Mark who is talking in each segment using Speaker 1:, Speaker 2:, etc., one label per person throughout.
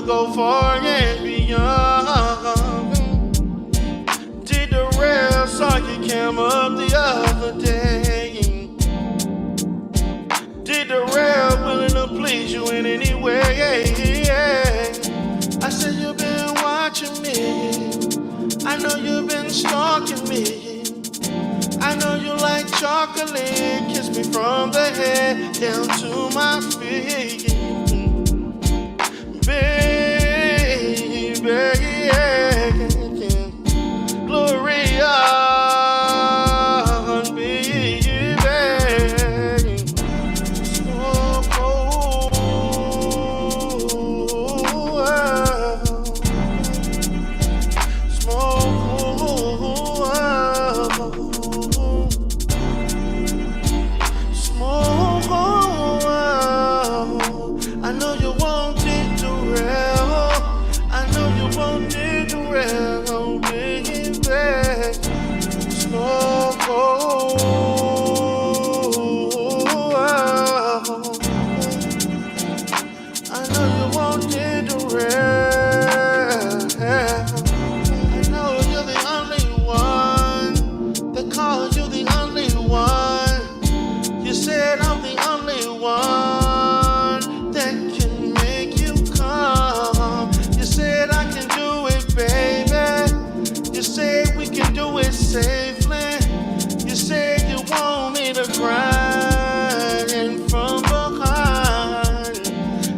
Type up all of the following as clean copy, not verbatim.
Speaker 1: go far and beyond. Did the rail saw your cam up the other day? Did the rail willing to please you in any way? I said you've been watching me. I know you've been stalking me. I know you like chocolate. Kiss me from the head down to my feet. Baby, Gloria, baby. I know you wanted to rail. I know you wanted to rail, baby. Smoke, I know you wanted to rail. I know you're the only one. They call you the only one. You said I'm the only one. Safely. You said you want me to grind and from behind.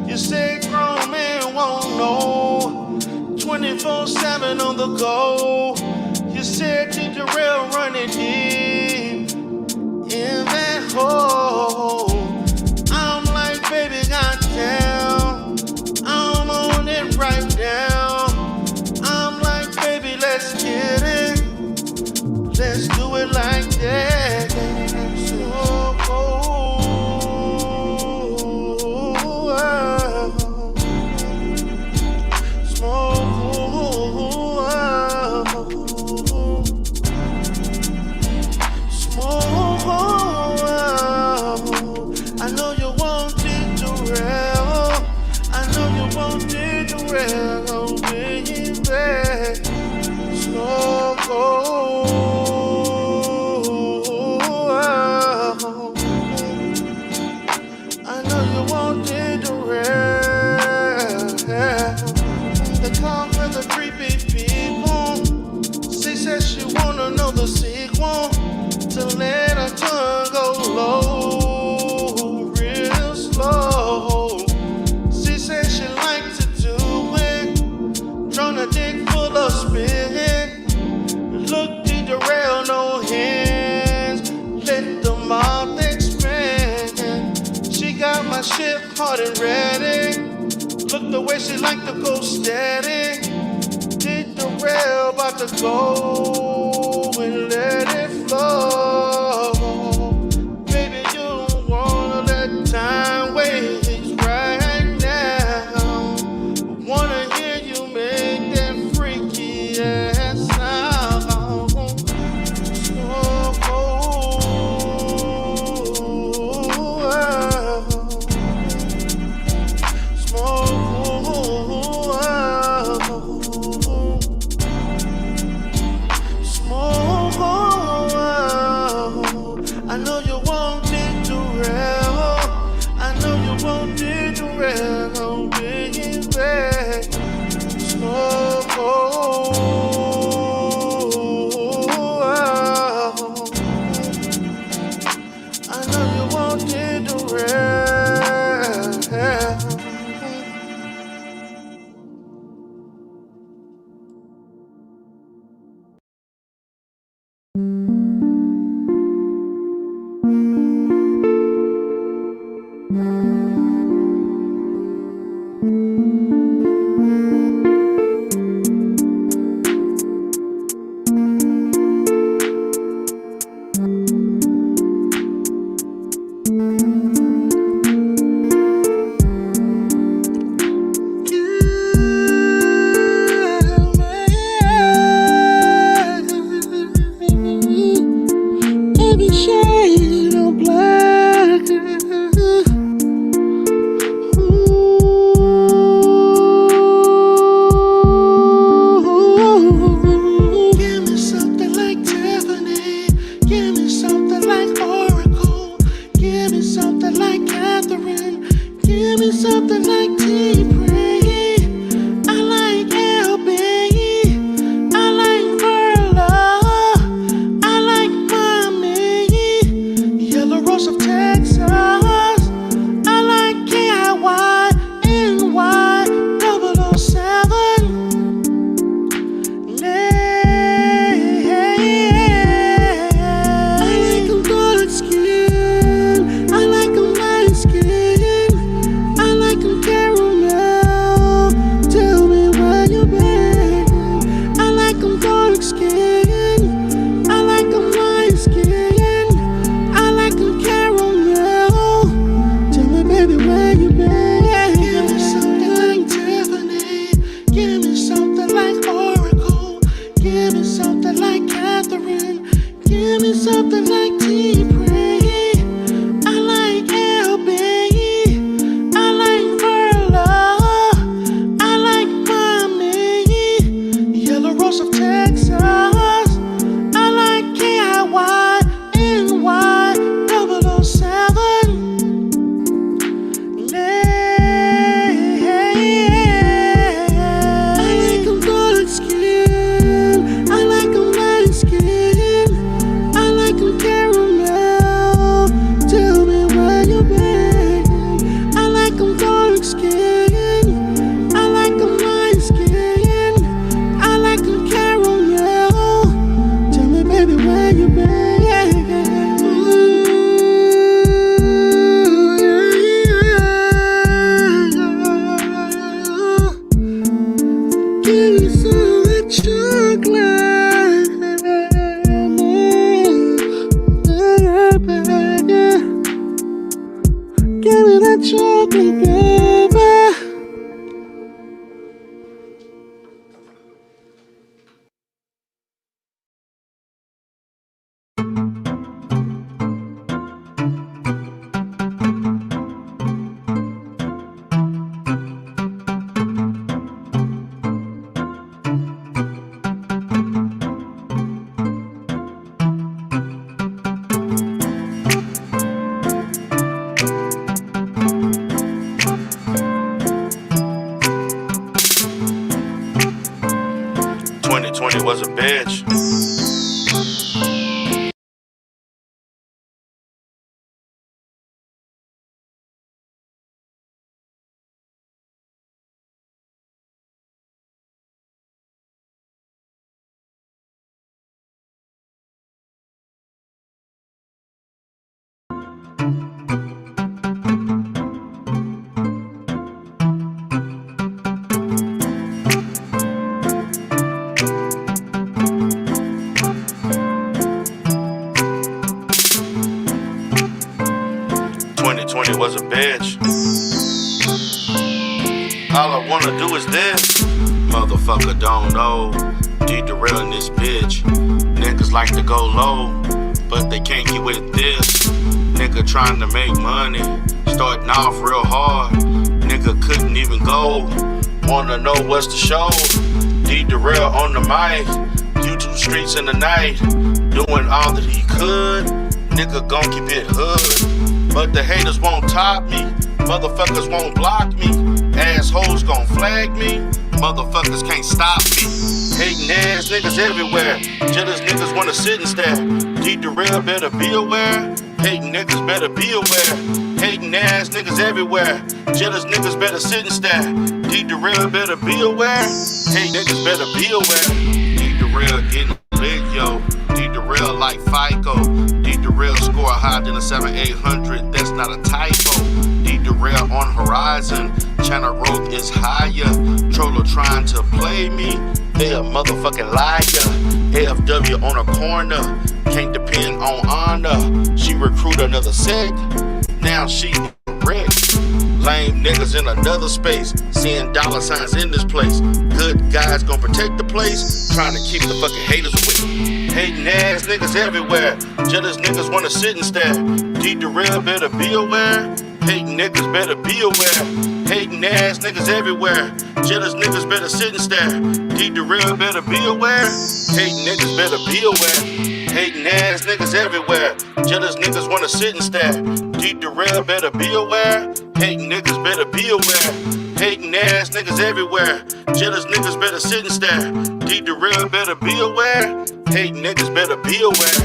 Speaker 1: You said grown man won't know 24/7 on the go. You said did the rail running deep in that hole. I'm like, baby, goddamn, I'm on it right now. I'm like, baby, let's get it. Let's do it like that. So I know you wanted to rail. I know you wanted to rail, baby. I know you wanted to rest. They call her the creepy people. She says she wanna know the sequel. To let her tongue go low, real slow. She says she likes to do it, trying a dick full of spit. Look to the rail, no hands. Let the mob expand. She got my ship hard and ready. Look the way she like to go steady. Did the rail about to go and let it flow. Baby, you don't wanna let time waste right now. Wanna hear you make that freaky ass sound. coast of Texas. I like KIY, NY, 007. I like 'em dark skin. I like 'em light skin. I like 'em caramel. Tell me where you been. I like 'em dark skin. I like 'em light skin. I like 'em caramel. Tell me, baby, where you been. Give me some of that chocolate. Give me that chocolate, baby. 2020 was a bitch. Was a bitch. All I wanna do is this. Motherfucker don't know. D-Darrell in this bitch. Niggas like to go low, but they can't get with this. Nigga trying to make money, starting off real hard. Nigga couldn't even go. Wanna know what's the show? D-Darrell on the mic. YouTube streets in the night. Doing all that he could. Nigga gon' keep it hood. But the haters won't top me, motherfuckers won't block me, assholes gon' flag me, motherfuckers can't stop me. Hating ass niggas everywhere, jealous niggas wanna sit and stare. D-Darrell better be aware, hating niggas better be aware. Hating ass niggas everywhere, jealous niggas better sit and stare. D-Darrell better be aware, hate niggas better be aware. D-Darrell getting lit, yo. D-Darrell like FICO. D-Darrell score higher than a 7-800, that's not a typo. D-Darrell on horizon, channel growth is higher. Troller trying to play me, they a motherfucking liar. AFW on a corner, can't depend on honor. She recruit another sect, now she wrecked. Lame niggas in another space, seeing dollar signs in this place. Good guys gon' protect the place, trying to keep the fucking haters away. Hating ass niggas everywhere, jealous niggas wanna sit and stare. D-Darrell better be aware, hating niggas better be aware. Hating ass niggas everywhere, jealous niggas better sit and stare. D-Darrell better be aware, hating niggas better be aware. Hating ass niggas everywhere, jealous niggas wanna sit and stare. D-Darrell better be aware, hating niggas better be aware. Hating ass niggas everywhere, jealous niggas better sit and stare. D-Darrell better be aware, hating niggas better be aware.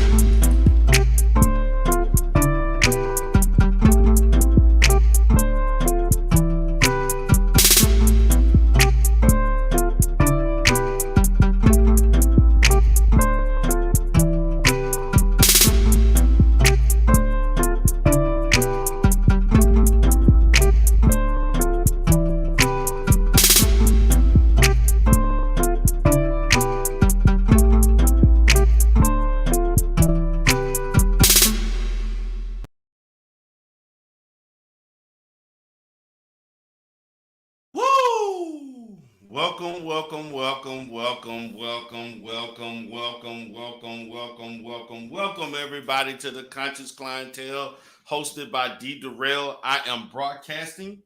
Speaker 1: Welcome everybody to the Conscious Clientele hosted by D-Darrell. I am broadcasting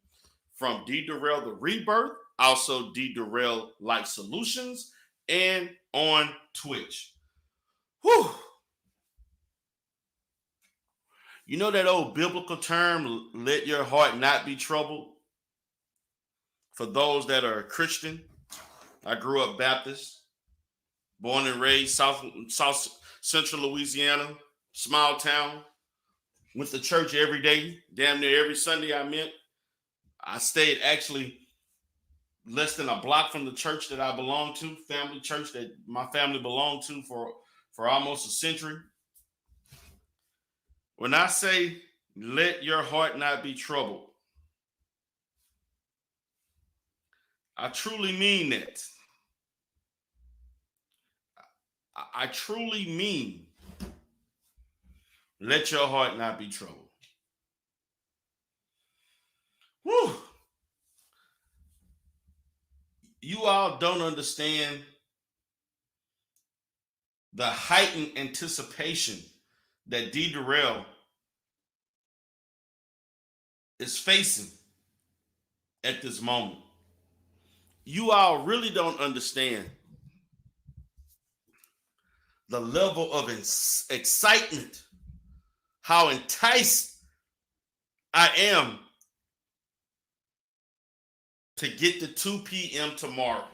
Speaker 1: from D-Darrell the Rebirth, also D-Darrell Light Solutions, and on Twitch. Whew. You know that old biblical term, let your heart not be troubled? For those that are Christian, I grew up Baptist, born and raised South Central Louisiana, small town. Went to church every day, damn near every Sunday I stayed actually less than a block from the church that I belonged to, family church that my family belonged to for almost a century. When I say let your heart not be troubled, I truly mean that. I truly mean let your heart not be troubled. Whew. You all don't understand the heightened anticipation that D. Durrell is facing at this moment. You all really don't understand the level of excitement, how enticed I am to get to 2 p.m. tomorrow.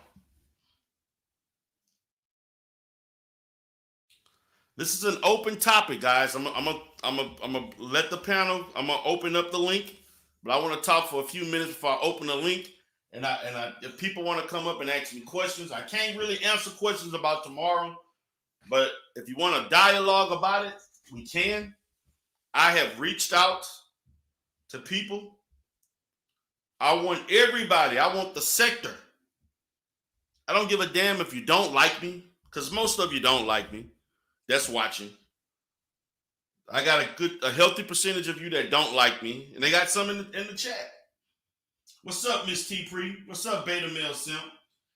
Speaker 1: This is an open topic, guys. I'm gonna let the panel. I'm gonna open up the link, but I want to talk for a few minutes before I open the link. And if people want to come up and ask me questions, I can't really answer questions about tomorrow. But if you want a dialogue about it, we can. I have reached out to people. I want everybody. I want the sector. I don't give a damn if you don't like me, because most of you don't like me. That's watching. I got a healthy percentage of you that don't like me, and they got some in the chat. What's up, Miss T Pre? What's up, Beta Male Simp?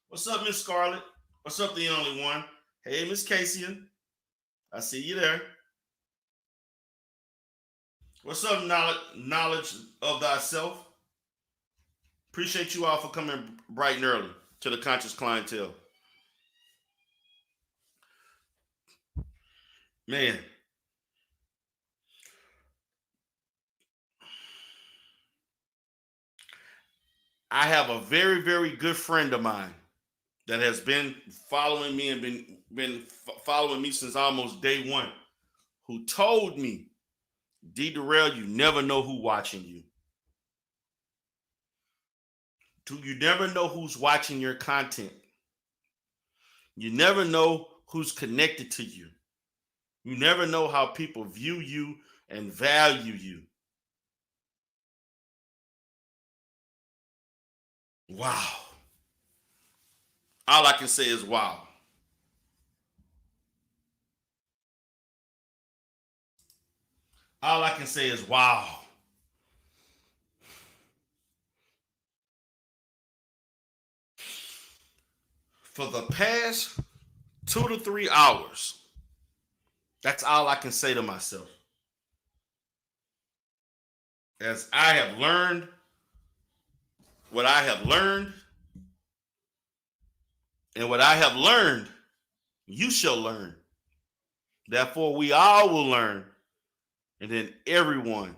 Speaker 1: What's up, Miss Scarlett? What's up, the only one? Hey, Miss Casey. I see you there. What's up, knowledge of thyself? Appreciate you all for coming bright and early to the conscious clientele. Man. I have a very, very good friend of mine that has been following me and been following me since almost day one, who told me, D. Durrell, you never know who's watching you. You never know who's watching your content. You never know who's connected to you. You never know how people view you and value you. Wow. All I can say is wow. All I can say is wow. For the past 2 to 3 hours, that's all I can say to myself. As I have learned what I have learned, and what I have learned, you shall learn. Therefore, we all will learn, and then everyone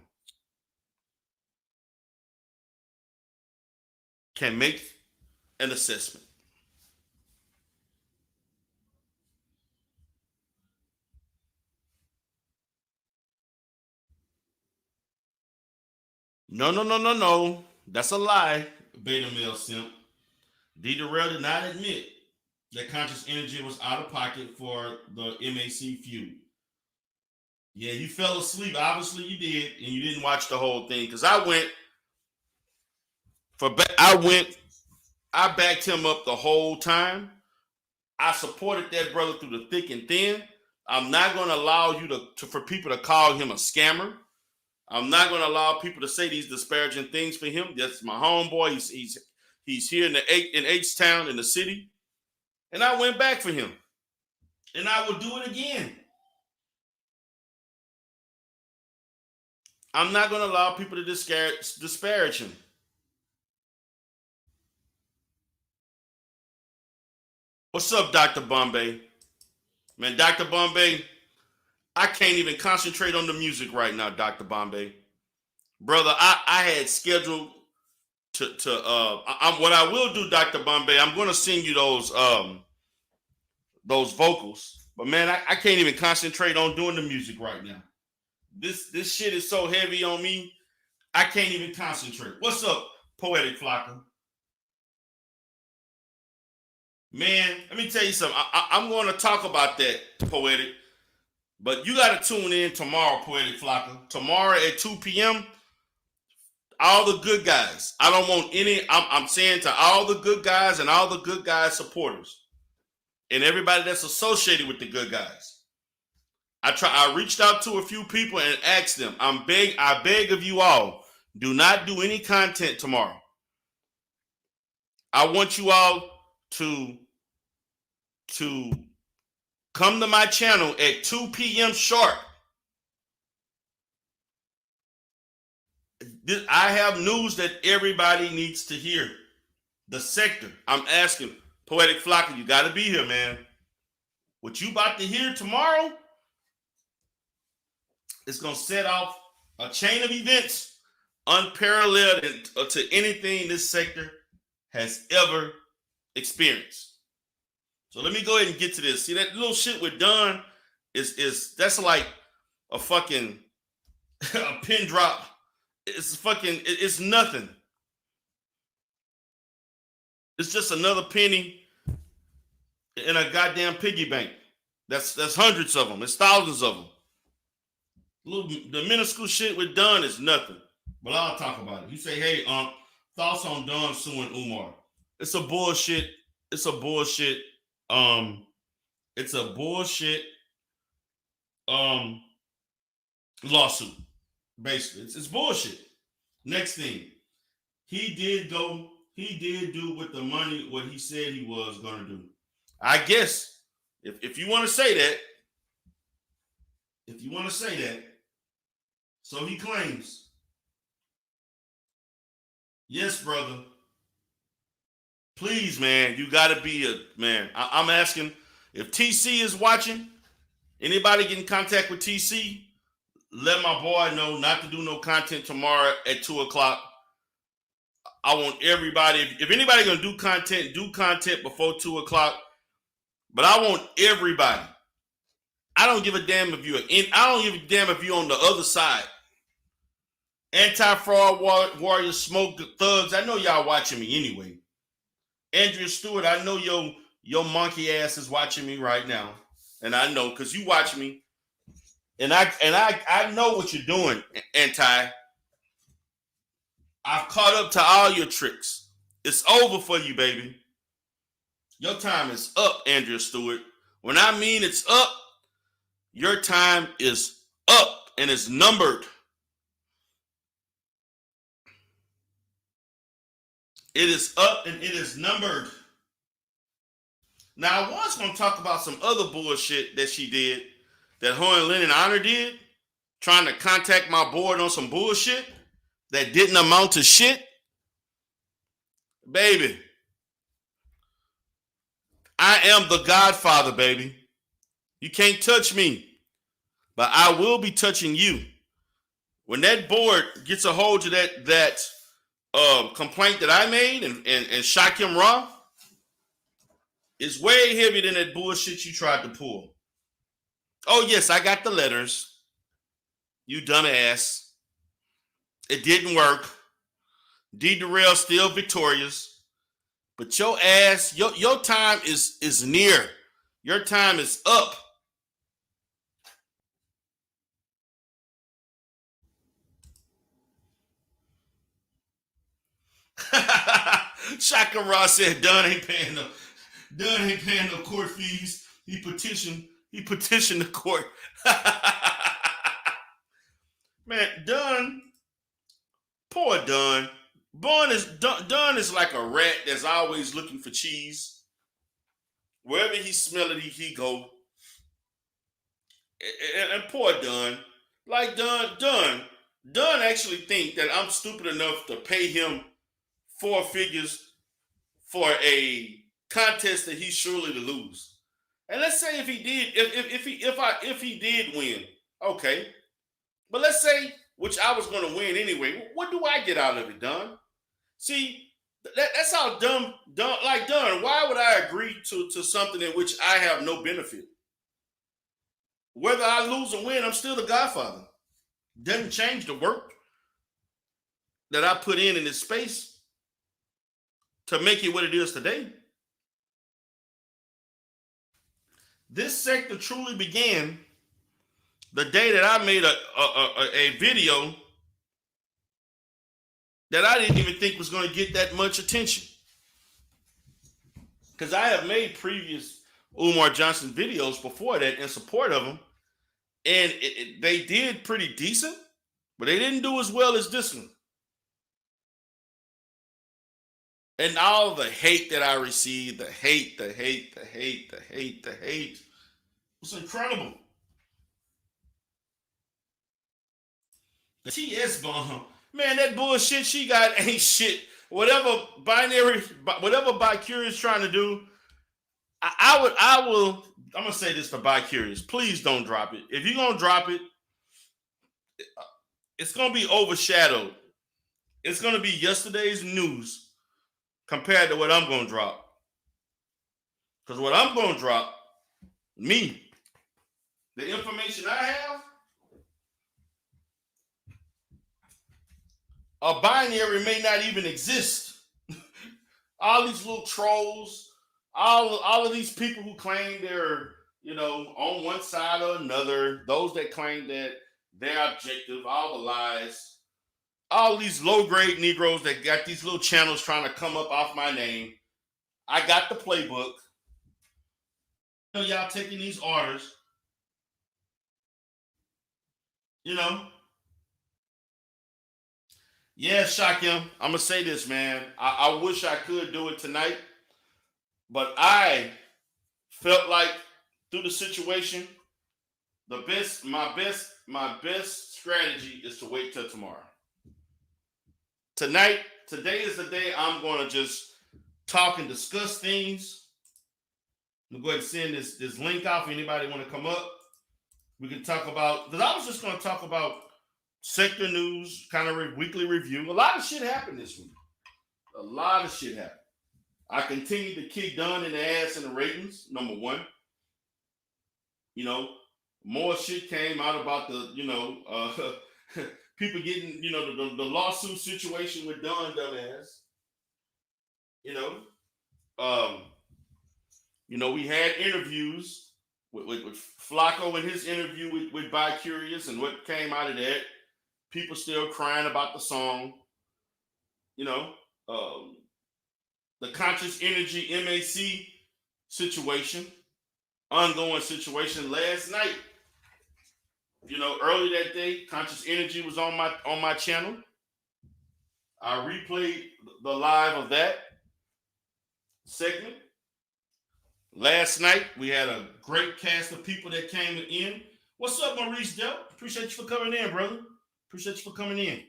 Speaker 1: can make an assessment. No. That's a lie, Beta Male Simp. D. Durrell did not admit that conscious energy was out of pocket for the MAC feud. Yeah, you fell asleep. Obviously, you did, and you didn't watch the whole thing. Because I backed him up the whole time. I supported that brother through the thick and thin. I'm not going to allow you for people to call him a scammer. I'm not going to allow people to say these disparaging things for him. That's my homeboy. He's here in H-Town in the city. And I went back for him. And I will do it again. I'm not going to allow people to disparage him. What's up, Dr. Bombay? Man, Dr. Bombay, I can't even concentrate on the music right now, Dr. Bombay. Brother, I had scheduled what I will do, Dr. Bombay, I'm gonna sing you those vocals. But man, I can't even concentrate on doing the music right now. This shit is so heavy on me, I can't even concentrate. What's up, Poetic Flocka? Man, let me tell you something. I'm going to talk about that, Poetic. But you got to tune in tomorrow, Poetic Flocka. Tomorrow at 2 p.m., all the good guys. I don't want any, I'm saying to all the good guys and all the good guys supporters and everybody that's associated with the good guys. I reached out to a few people and asked them, I beg of you all, do not do any content tomorrow. I want you all to come to my channel at 2 p.m. sharp. I have news that everybody needs to hear. The sector. I'm asking, Poetic Flocka, you got to be here, man. What you about to hear tomorrow is going to set off a chain of events unparalleled to anything this sector has ever experienced. So let me go ahead and get to this. See, that little shit we're done that's like a fucking a pin drop. It's nothing. It's just another penny in a goddamn piggy bank. That's hundreds of them. It's thousands of them. The minuscule shit we're done is nothing. But I'll talk about it. You say, hey, thoughts on Don suing Umar. It's a bullshit. It's a bullshit lawsuit. Basically, it's bullshit. Next thing, he did do with the money what he said he was gonna do. I guess if you want to say that, so he claims. Yes, brother. Please, man, you gotta be a man. I'm asking if TC is watching. Anybody get in contact with TC? Let my boy know not to do no content tomorrow at 2:00. I want everybody. If anybody gonna do content before 2:00. But I want everybody. I don't give a damn if you're in. I don't give a damn if you're on the other side. Anti-fraud warrior, smoke thugs. I know y'all watching me anyway. Andrea Stewart, I know your monkey ass is watching me right now, and I know because you watch me, and I know what you're doing, Anti. I've caught up to all your tricks. It's over for you, baby. Your time is up, Andrea Stewart. When I mean it's up, your time is up and it's numbered. It is up and it is numbered. Now, I was going to talk about some other bullshit that she did, that her and Lennon Honor did, trying to contact my board on some bullshit that didn't amount to shit. Baby, I am the Godfather, baby. You can't touch me, but I will be touching you. When that board gets a hold of that complaint that I made and Shakim Ra, it's way heavier than that bullshit you tried to pull. Oh, yes, I got the letters. You dumbass. It didn't work. D. Durrell still victorious. But your ass, your time is near. Your time is up. Shaka Ross said Dunn ain't paying no court fees. He petitioned the court. Man, Dunn, poor Dunn. Dunn is like a rat that's always looking for cheese. Wherever he smell it, he go. And poor Dunn. Like Dunn actually think that I'm stupid enough to pay him 4 figures for a contest that he's surely to lose. And let's say if he did, if he did win, okay. But let's say, which I was going to win anyway. What do I get out of it, Don? See, that's how dumb. Like, Don, why would I agree to something in which I have no benefit? Whether I lose or win, I'm still the Godfather. Doesn't change the work that I put in this space to make it what it is today. This sector truly began the day that I made a video that I didn't even think was going to get that much attention. Because I have made previous Umar Johnson videos before that in support of him, and they did pretty decent, but they didn't do as well as this one. And all the hate that I received, the hate was incredible. The TS bomb, man, that bullshit she got ain't shit. Whatever Bi-Curious trying to do, I will. I'm gonna say this to Bi-Curious. Please don't drop it. If you're gonna drop it, it's gonna be overshadowed. It's gonna be yesterday's news compared to what I'm gonna drop. Because what I'm gonna drop, me, the information I have, a binary may not even exist. All these little trolls, all of these people who claim they're, on one side or another, those that claim that they're objective, all the lies, all these low-grade Negroes that got these little channels trying to come up off my name. I got the playbook. Y'all taking these orders. Yeah, Shakim, I'm gonna say this, man. I wish I could do it tonight, but I felt like through the situation, my best strategy is to wait till tomorrow. Today is the day I'm gonna just talk and discuss things. I'm gonna go ahead and send this link out for anybody want to come up. We can talk about, because I was just gonna talk about sector news, kind of weekly review. A lot of shit happened this week. A lot of shit happened. I continue to kick Dunn in the ass in the ratings, number one. More shit came out about the, people getting, the lawsuit situation with Dunn, dumbass. We had interviews with Flacco and his interview with Bi-Curious and what came out of that. People still crying about the song. The Conscious Energy MAC situation, ongoing situation last night. Early that day, Conscious Energy was on my channel. I replayed the live of that segment. Last night, we had a great cast of people that came in. What's up, Maurice Del? Appreciate you for coming in, brother. Appreciate you for coming in.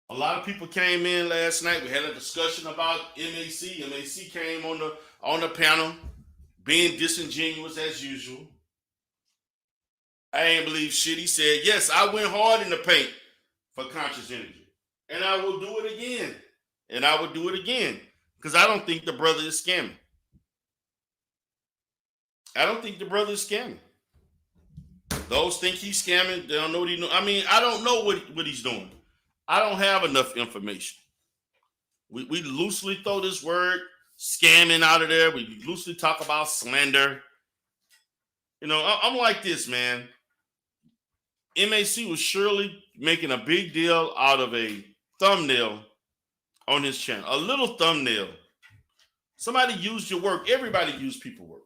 Speaker 1: A lot of people came in last night. We had a discussion about MAC. MAC came on the panel, being disingenuous as usual. I ain't believe shit. He said, yes, I went hard in the paint for Conscious Energy. And I will do it again. Because I don't think the brother is scamming. Those think he's scamming. They don't know what he knows. I mean, I don't know what he's doing. I don't have enough information. We loosely throw this word scamming out of there. We loosely talk about slander. I'm like this, man. MAC was surely making a big deal out of a thumbnail on his channel. A little thumbnail. Somebody used your work. Everybody used people's work.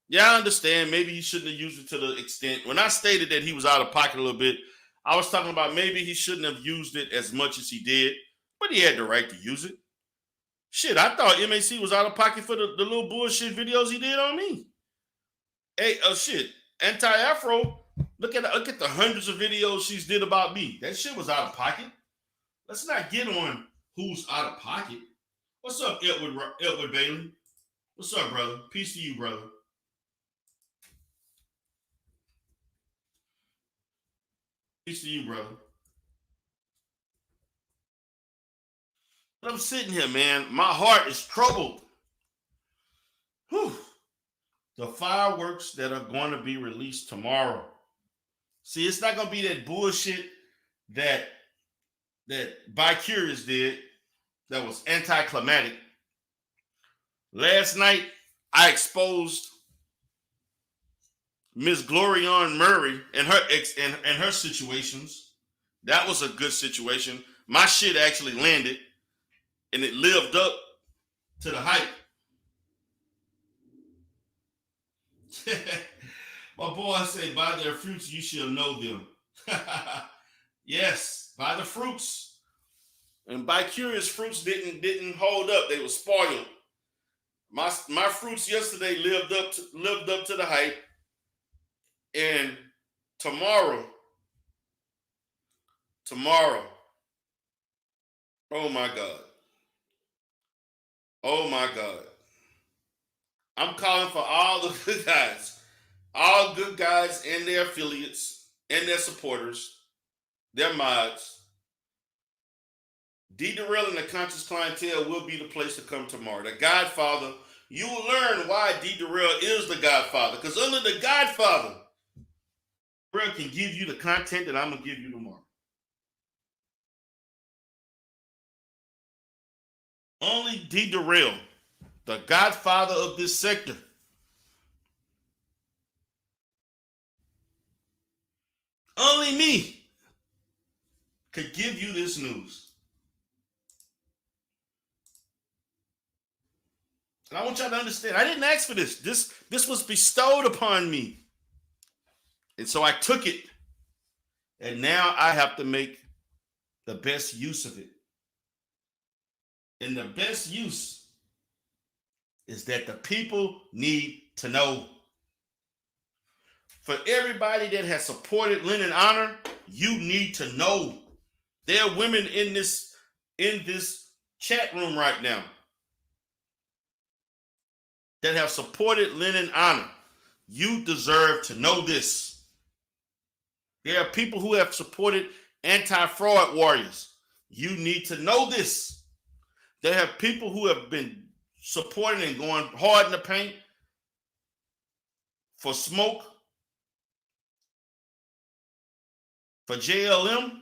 Speaker 1: Yeah, I understand. Maybe he shouldn't have used it to the extent. When I stated that he was out of pocket a little bit, I was talking about maybe he shouldn't have used it as much as he did, but he had the right to use it. Shit, I thought MAC was out of pocket for the little bullshit videos he did on me. Hey, shit, Anti-Afro, look at the hundreds of videos she's did about me. That shit was out of pocket. Let's not get on who's out of pocket What's up, Edward Bailey? What's up, brother? Peace to you, brother. Peace to you, brother. But I'm sitting here, man. My heart is troubled. Whew. The fireworks that are going to be released tomorrow. See, it's not going to be that bullshit that Bicurious did that was anticlimactic. Last night, I exposed Miss Glorianne Murray and her situations. That was a good situation. My shit actually landed, and it lived up to the hype. My boy said, by their fruits you shall know them. Yes, by the fruits. And Bicurious fruits didn't hold up. They were spoiled. My fruits yesterday lived up to the hype. And tomorrow, oh my God. Oh my God. I'm calling for all the good guys, all good guys and their affiliates and their supporters, their mods. D. Durrell and the Conscious Clientele will be the place to come tomorrow. The Godfather, you will learn why D. Durrell is the Godfather. Because under the Godfather, Durrell can give you the content that I'm going to give you tomorrow. Only D. Durrell, the Godfather of this sector, only me could give you this news. And I want y'all to understand, I didn't ask for this. This was bestowed upon me. And so I took it. And now I have to make the best use of it. And the best use is that the people need to know. For everybody that has supported Lynn and Honor, you need to know. There are women in this chat room right now that have supported Lynn and Honor. You deserve to know this. There are people who have supported anti-fraud warriors. You need to know this. There have people who have been supporting and going hard in the paint for smoke, for JLM.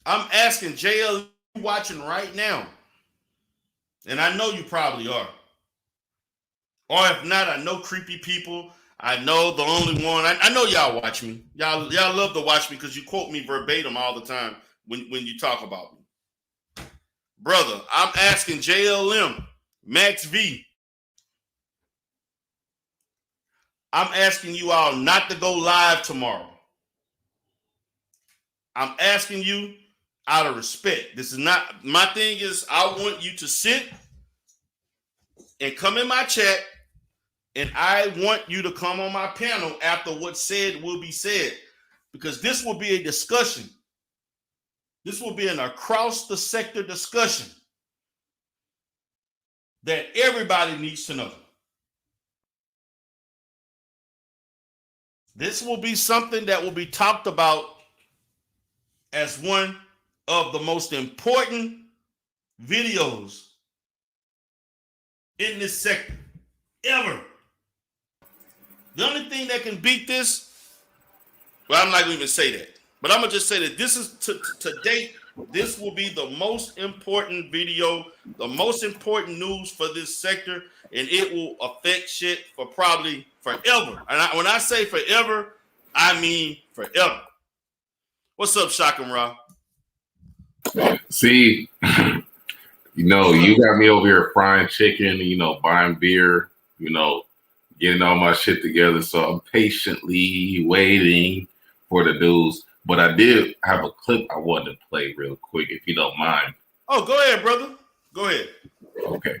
Speaker 1: I'm asking JLM watching right now, and I know you probably are. Or if not, I know creepy people. I know the only one. I know y'all watch me. Y'all love to watch me because you quote me verbatim all the time when you talk about me. Brother, I'm asking JLM, Max V. I'm asking you all not to go live tomorrow. I'm asking you out of respect. This is not, my thing is I want you to sit and come in my chat, and I want you to come on my panel after what's said will be said, because this will be a discussion. This will be an across the sector discussion that everybody needs to know. This will be something that will be talked about as one of the most important videos in this sector ever. The only thing that can beat this, well, I'm not going to even say that, but I'm going to just say that this is, to date, this will be the most important video, the most important news for this sector, and it will affect shit for probably forever. And when I say forever, I mean forever. What's up, Shaka Ra?
Speaker 2: See, you got me over here frying chicken, buying beer, getting all my shit together. So I'm patiently waiting for the news. But I did have a clip I wanted to play real quick, if you don't mind.
Speaker 1: Oh, go ahead, brother. Go ahead.
Speaker 2: Okay.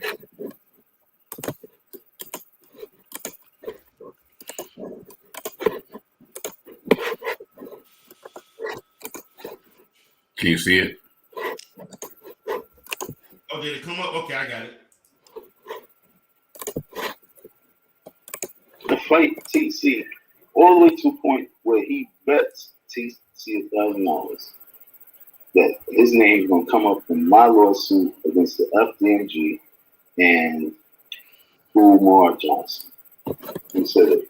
Speaker 2: Can you see it?
Speaker 1: Okay, did it come up? Okay, I got it.
Speaker 3: To fight TC all the way to a point where he bets TC $1,000 that his name is going to come up in my lawsuit against the FDMG and Umar Johnson. He said that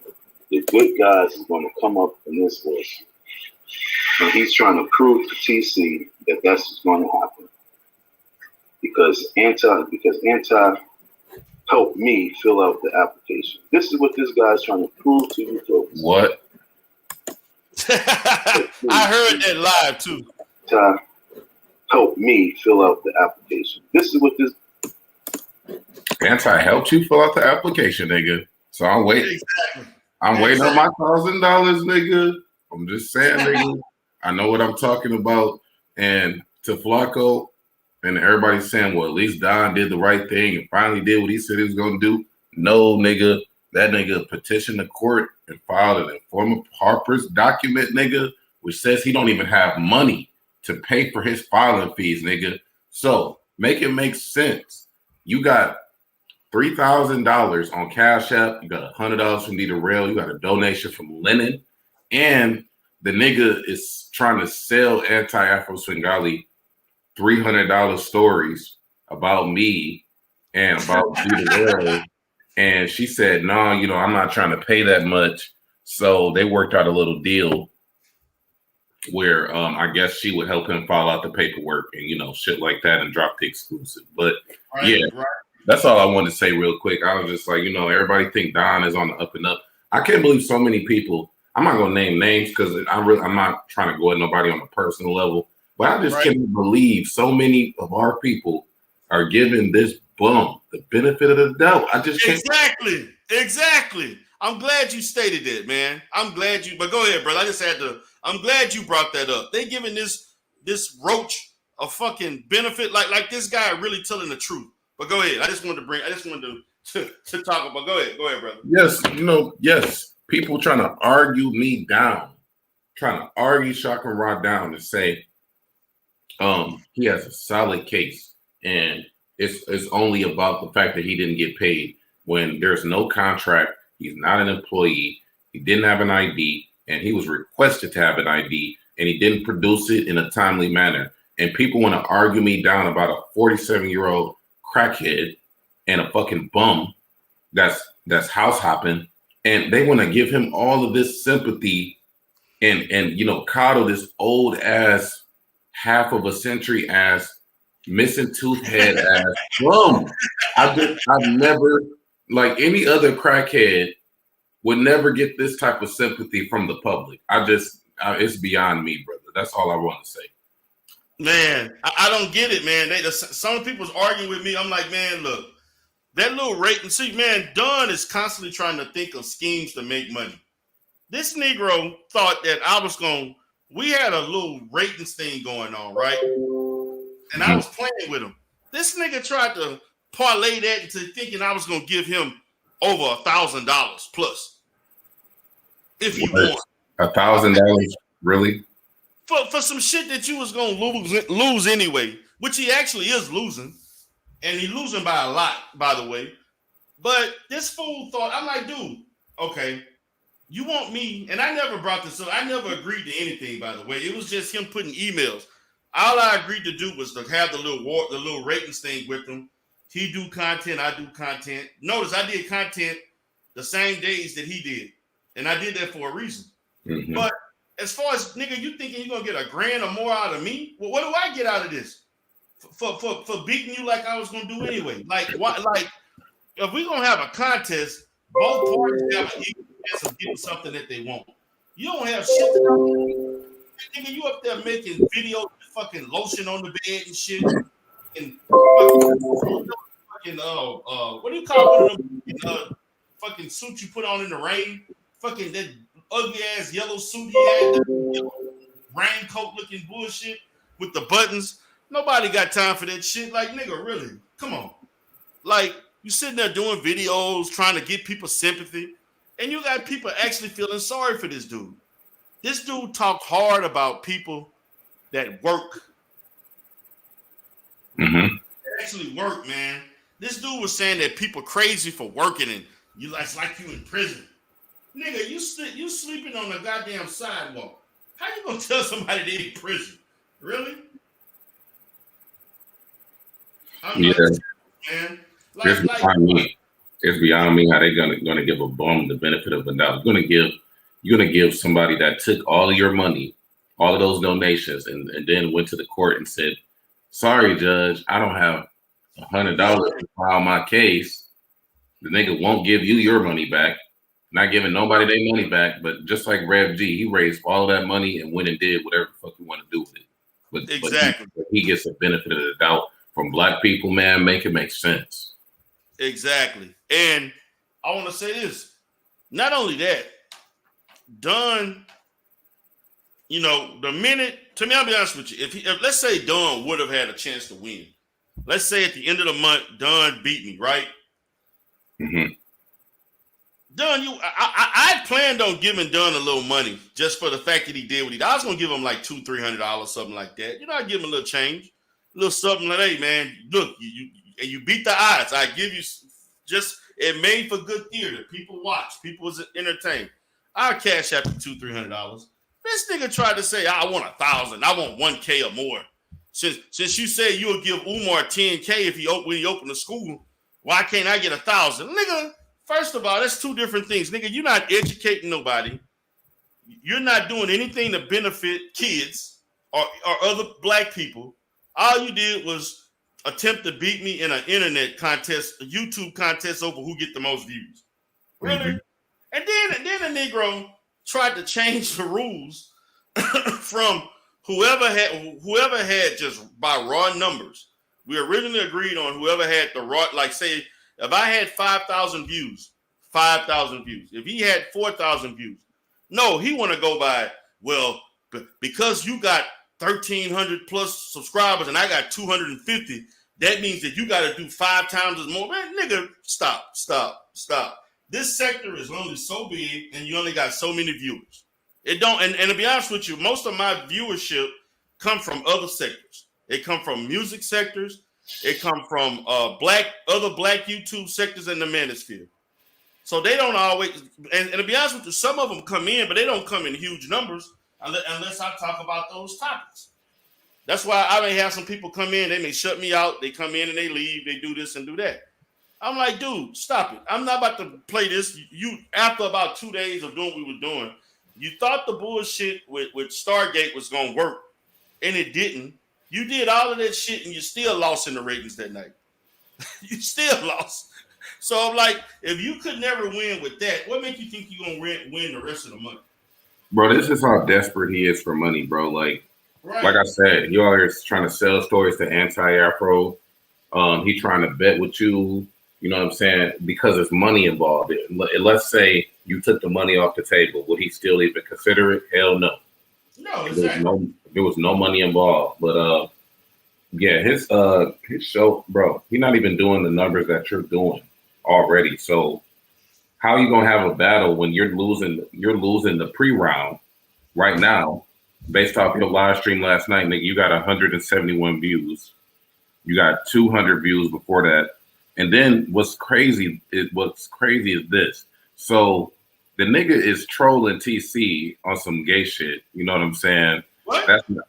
Speaker 3: the good guys is going to come up in this lawsuit. And he's trying to prove to TC that that's what's going to happen. Because anti helped me fill out the application. This is what this guy's trying to prove to you folks.
Speaker 2: What?
Speaker 1: I heard that live too.
Speaker 3: Anti helped me fill out the application. This is what this
Speaker 2: Anti helped you fill out the application, nigga. So I'm waiting.
Speaker 1: Exactly.
Speaker 2: I'm waiting on my $1,000, nigga. I'm just saying, nigga. I know what I'm talking about. And to Flacco, and everybody's saying, well, at least Don did the right thing and finally did what he said he was going to do. No, nigga. That nigga petitioned the court and filed an informal Harper's document, nigga, which says he don't even have money to pay for his filing fees, nigga. So make it make sense. You got $3,000 on Cash App. You got $100 from Nita Rail. You got a donation from Lennon. And the nigga is trying to sell Anti-Afro Swengali $300 stories about me and about Nita Rail. And she said, no, I'm not trying to pay that much. So they worked out a little deal where I guess she would help him file out the paperwork and, shit like that and drop the exclusive. But right. That's all I wanted to say real quick. I was just like, everybody think Don is on the up and up. I can't believe so many people. I'm not going to name names because I'm not trying to go at nobody on a personal level. But I just can't believe so many of our people are giving this bum the benefit of the doubt. I just can't.
Speaker 1: Exactly. I'm glad you stated that, man. I'm glad you. But go ahead, brother. I'm glad you brought that up. They giving this roach a fucking benefit, like this guy really telling the truth. But go ahead. I just wanted to talk about. Go ahead, brother.
Speaker 2: Yes, yes. People trying to argue me down, trying to argue Shaka Ra down and say, he has a solid case, and it's only about the fact that he didn't get paid when there's no contract. He's not an employee. He didn't have an ID, and he was requested to have an ID, and he didn't produce it in a timely manner. And people want to argue me down about a 47-year-old crackhead and a fucking bum that's house hopping, and they want to give him all of this sympathy and coddle this old ass half of a century ass missing tooth head ass bum. I've never, like any other crackhead would never get this type of sympathy from the public. It's beyond me, brother. That's all I want to say.
Speaker 1: Man, I don't get it, man. Some people's arguing with me. I'm like, man, look, that little rate and see, man, Don is constantly trying to think of schemes to make money. This Negro thought that we had a little ratings thing going on, right? And I was playing with him. This nigga tried to parlay that into thinking I was going to give him over $1,000 plus. If he won.
Speaker 2: $1,000, really?
Speaker 1: For some shit that you was going to lose anyway, which he actually is losing. And he's losing by a lot, by the way. But this fool thought, I'm like, dude, okay, you want me, and I never brought this up. I never agreed to anything, by the way. It was just him putting emails. All I agreed to do was to have the little ratings thing with him. He do content, I do content. Notice I did content the same days that he did. And I did that for a reason. Mm-hmm. But as far as, nigga, you thinking you're going to get $1,000 or more out of me? Well, what do I get out of this? For beating you like I was going to do anyway. Like, if we're going to have a contest, both parties have an equal chance of getting something that they want. You don't have shit to do. Nigga, you up there making videos with fucking lotion on the bed and shit. And fucking, what do you call it? Fucking suit you put on in the rain. Fucking that ugly ass yellow suit he had. Raincoat looking bullshit with the buttons. Nobody got time for that shit. Like, nigga, really? Come on. Like, you sitting there doing videos, trying to get people sympathy, and you got people actually feeling sorry for this dude. This dude talked hard about people that work.
Speaker 2: Mm-hmm.
Speaker 1: actually work, man. This dude was saying that people crazy for working and it's like you in prison. Nigga, you sleeping on the goddamn sidewalk. How you gonna tell somebody they in prison? Really? I'm
Speaker 2: Yeah,
Speaker 1: not man.
Speaker 2: It's beyond me how they're gonna give a bum the benefit of the doubt. You're gonna give somebody that took all of your money, all of those donations, and then went to the court and said, "Sorry, judge, I don't have $100 to file my case." The nigga won't give you your money back. Not giving nobody their money back, but just like Rev G, he raised all that money and went and did whatever the fuck he want to do with it.
Speaker 1: Exactly.
Speaker 2: But he gets the benefit of the doubt from black people, man. Make it make sense.
Speaker 1: Exactly. And I want to say this. Not only that, Don, the minute, to me, I'll be honest with you. If let's say Don would have had a chance to win. Let's say at the end of the month, Don beat me, right?
Speaker 2: Mm-hmm.
Speaker 1: Don, I planned on giving Don a little money just for the fact that he did what he did. I was gonna give him like $200-$300, something like that. I'd give him a little change, a little something like, hey man, look, you beat the odds. I give you it made for good theater. People watch, people was entertained. I'll cash out $200-$300. This nigga tried to say I want 1,000, I want 1K or more. Since you said you'll give Umar 10K when he opened the school, why can't I get 1,000, nigga? First of all, that's two different things, nigga. You're not educating nobody. You're not doing anything to benefit kids or other black people. All you did was attempt to beat me in an internet contest, a YouTube contest over who get the most views. Really? Mm-hmm. And then a Negro tried to change the rules from whoever had just by raw numbers. We originally agreed on whoever had the raw, like say, if I had 5,000 views, 5,000 views. If he had 4,000 views, no, he want to go by, well, because you got 1,300 plus subscribers and I got 250, that means that you got to do 5 times as more. Man, nigga, stop. This sector is only so big and you only got so many viewers. It don't, and to be honest with you, most of my viewership come from other sectors. It come from music sectors. It come from other black YouTube sectors in the manosphere. So they don't always, and to be honest with you, some of them come in, but they don't come in huge numbers unless I talk about those topics. That's why I may have some people come in, they may shut me out, they come in and they leave, they do this and do that. I'm like, dude, stop it. I'm not about to play this. You, after about 2 days of doing what we were doing, you thought the bullshit with Stargate was going to work, and it didn't. You did all of that shit and you still lost in the ratings that night. You still lost. So I'm like, if you could never win with that, what makes you think you're going to win the rest of the month?
Speaker 2: Bro, this is how desperate he is for money, bro. Like I said, he always trying to sell stories to anti-Afro. He trying to bet with you, you know what I'm saying? Because there's money involved. Let's say you took the money off the table. Would he still even consider it? Hell no.
Speaker 1: No, exactly.
Speaker 2: There was no money involved. But yeah, his show, bro, he's not even doing the numbers that you're doing already. So how are you gonna have a battle when you're losing the pre-round right now based off your live stream last night, nigga? You got 171 views. You got 200 views before that. And then what's crazy is this. So the nigga is trolling TC on some gay shit. You know what I'm saying?
Speaker 1: What?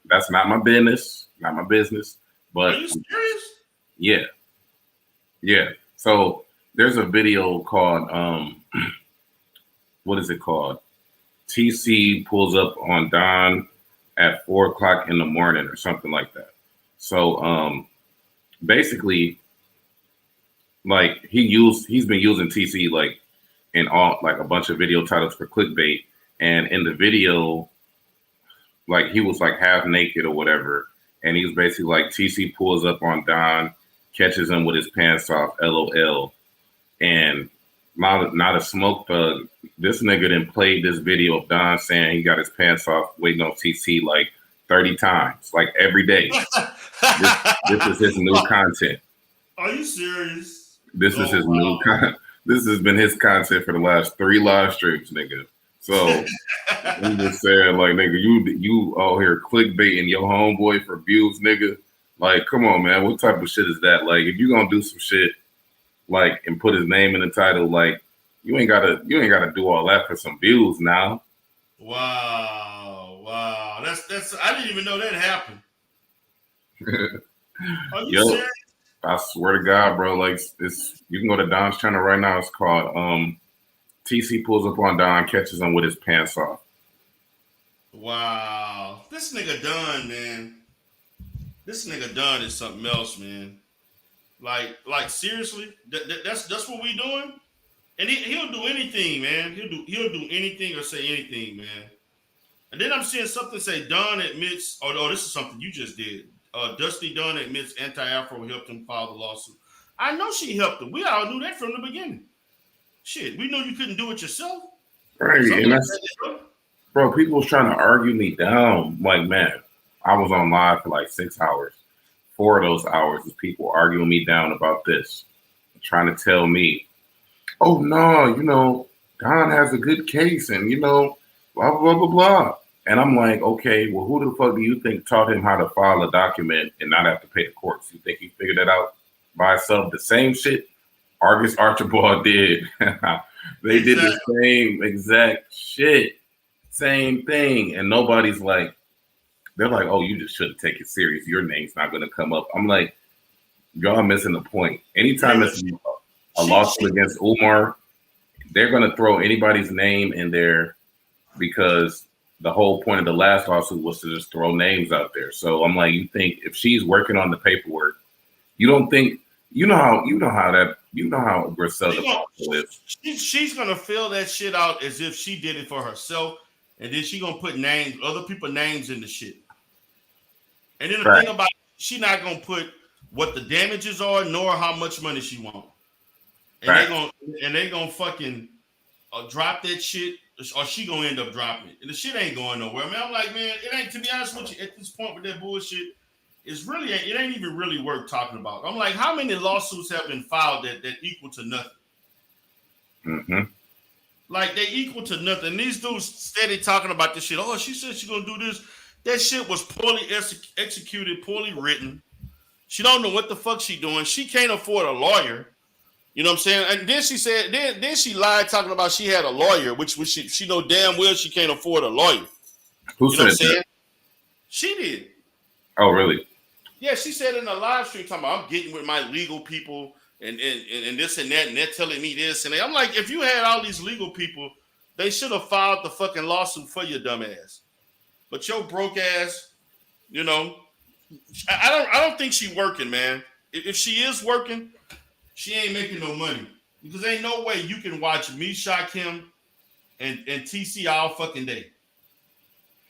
Speaker 2: That's not my business. Not my business. But
Speaker 1: are you serious?
Speaker 2: Yeah. Yeah. So there's a video called what is it called? TC pulls up on Don at 4:00 in the morning or something like that. So basically, like he's been using TC like in all like a bunch of video titles for clickbait, and in the video, like he was like half naked or whatever, and he was basically like TC pulls up on Don, catches him with his pants off, LOL, and not a smoke thug. This nigga done played this video of Don saying he got his pants off waiting on TC like 30 times, like every day. This is his new content.
Speaker 1: Are you serious?
Speaker 2: This is his new content. This has been his content for the last 3 live streams, nigga. So I'm just saying, like, nigga, you out here clickbaiting your homeboy for views, nigga. Like, come on, man. What type of shit is that? Like, if you gonna do some shit, like, and put his name in the title, like, you ain't gotta do all that for some views now.
Speaker 1: Wow. That's I didn't even know that happened. Are you
Speaker 2: Yo,
Speaker 1: serious?
Speaker 2: I swear to God, bro. Like, it's you can go to Don's channel right now. It's called TC pulls up on Don, catches him with his pants off.
Speaker 1: Wow. This nigga done, man. This nigga done is something else, man. Like seriously, that's what we doing. And he'll do anything, man. He'll do anything or say anything, man. And then I'm seeing something say Don admits, oh, this is something you just did. Dusty Dunn admits anti-Afro helped him file the lawsuit. I know she helped him. We all knew that from the beginning. Shit, we knew you couldn't do it yourself.
Speaker 2: Right, and that's, bro, people was trying to argue me down. Like, man, I was on live for like 6 hours. 4 of those hours is people arguing me down about this, trying to tell me, oh no, Don has a good case, and blah blah blah blah blah. And I'm like, okay, well, who the fuck do you think taught him how to file a document and not have to pay the courts? You think he figured that out by himself? The same shit Argus Archibald did. They did the same exact shit, same thing, and nobody's like, they're like, oh, you just shouldn't take it serious. Your name's not going to come up. I'm like, y'all missing the point. Anytime it's a lawsuit against Umar, they're going to throw anybody's name in there because the whole point of the last lawsuit was to just throw names out there. So I'm like, you think if she's working on the paperwork, you don't think you know how Griselda is.
Speaker 1: She's gonna fill that shit out as if she did it for herself, and then she gonna put other people's names in the shit. And then the thing about it, she not gonna put what the damages are, nor how much money she wants. And they gonna fucking drop that shit, or she gonna end up dropping it. And the shit ain't going nowhere. Man, I'm like, man, it ain't, to be honest with you, at this point with that bullshit, it ain't even really worth talking about. I'm like, how many lawsuits have been filed that equal to nothing?
Speaker 2: Mm-hmm.
Speaker 1: Like, they equal to nothing. And these dudes steady talking about this shit. Oh, she said she's gonna do this. That shit was poorly executed, poorly written. She don't know what the fuck she doing. She can't afford a lawyer. You know what I'm saying? And then she said, then she lied talking about she had a lawyer, which she know damn well she can't afford a lawyer.
Speaker 2: Who said that?
Speaker 1: She did.
Speaker 2: Oh, really?
Speaker 1: Yeah, she said in a live stream talking about, I'm getting with my legal people and this and that, and they're telling me this and that. I'm like, if you had all these legal people, they should have filed the fucking lawsuit for your dumb ass. But your broke ass, I don't think she working, man. If she is working, she ain't making no money. Because ain't no way you can watch me, Shakim, and TC all fucking day.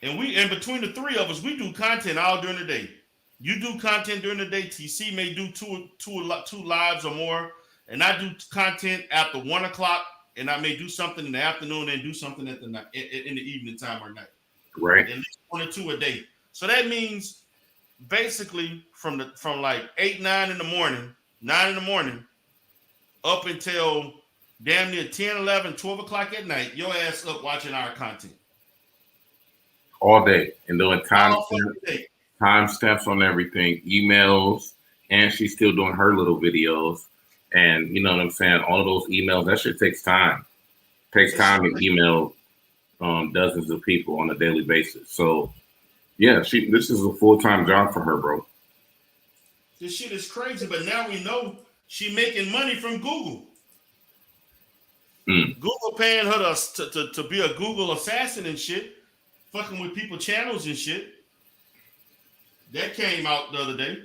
Speaker 1: And between the three of us, we do content all during the day. You do content during the day. TC may do two lives or more, and I do content after 1 o'clock, and I may do something in the afternoon and do something at the night, in the evening time or night.
Speaker 2: Right.
Speaker 1: At least 1 or 2 a day. So that means basically from like 8, 9 in the morning, up until damn near 10, 11, 12 o'clock at night, your ass up watching our content.
Speaker 2: All day and doing timestamps on everything, emails, and she's still doing her little videos. And you know what I'm saying? All of those emails, that shit takes time. Takes time to email dozens of people on a daily basis. So yeah, this is a full-time job for her, bro.
Speaker 1: This shit is crazy, but now we know she making money from Google. Google paying her to be a Google assassin and shit, fucking with people channels and shit. That came out the other day.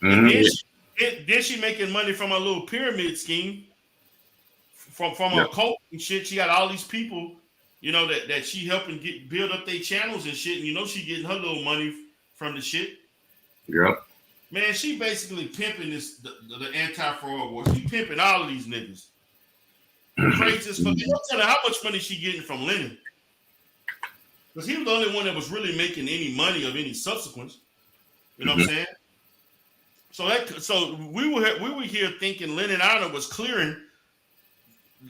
Speaker 1: Mm-hmm. Then she making money from a little pyramid scheme from a cult and shit. She got all these people, that she helping build up their channels and shit. And she getting her little money from the shit.
Speaker 2: Yep.
Speaker 1: Man, she basically pimping the anti-fraud war. She pimping all of these niggas. Crazy as fuck. You don't tell her how much money she getting from Lennon. Because he was the only one that was really making any money of any subsequence. You know what I'm saying? So we were here thinking Lennon Honor was clearing,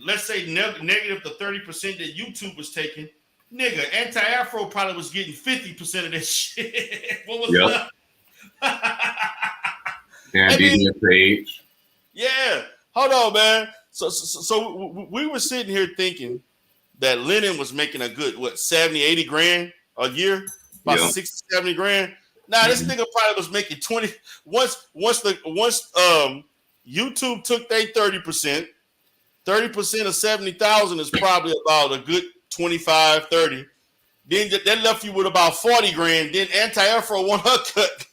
Speaker 1: let's say negative the 30% that YouTube was taking. Nigga, anti-Afro probably was getting 50% of that shit. What was that?
Speaker 2: And
Speaker 1: I mean,
Speaker 2: deviant page.
Speaker 1: yeah. Hold on, man. So we were sitting here thinking that Lennon was making a good, what, 70, 80 grand a year? About
Speaker 2: Yeah.
Speaker 1: 60, 70 grand. Nah, this nigga probably was making 20. Once YouTube took their 30%, 30% of 70,000 is probably about a good 25, 30. Then that left you with about 40 grand. Then Anti-Afro won her cut.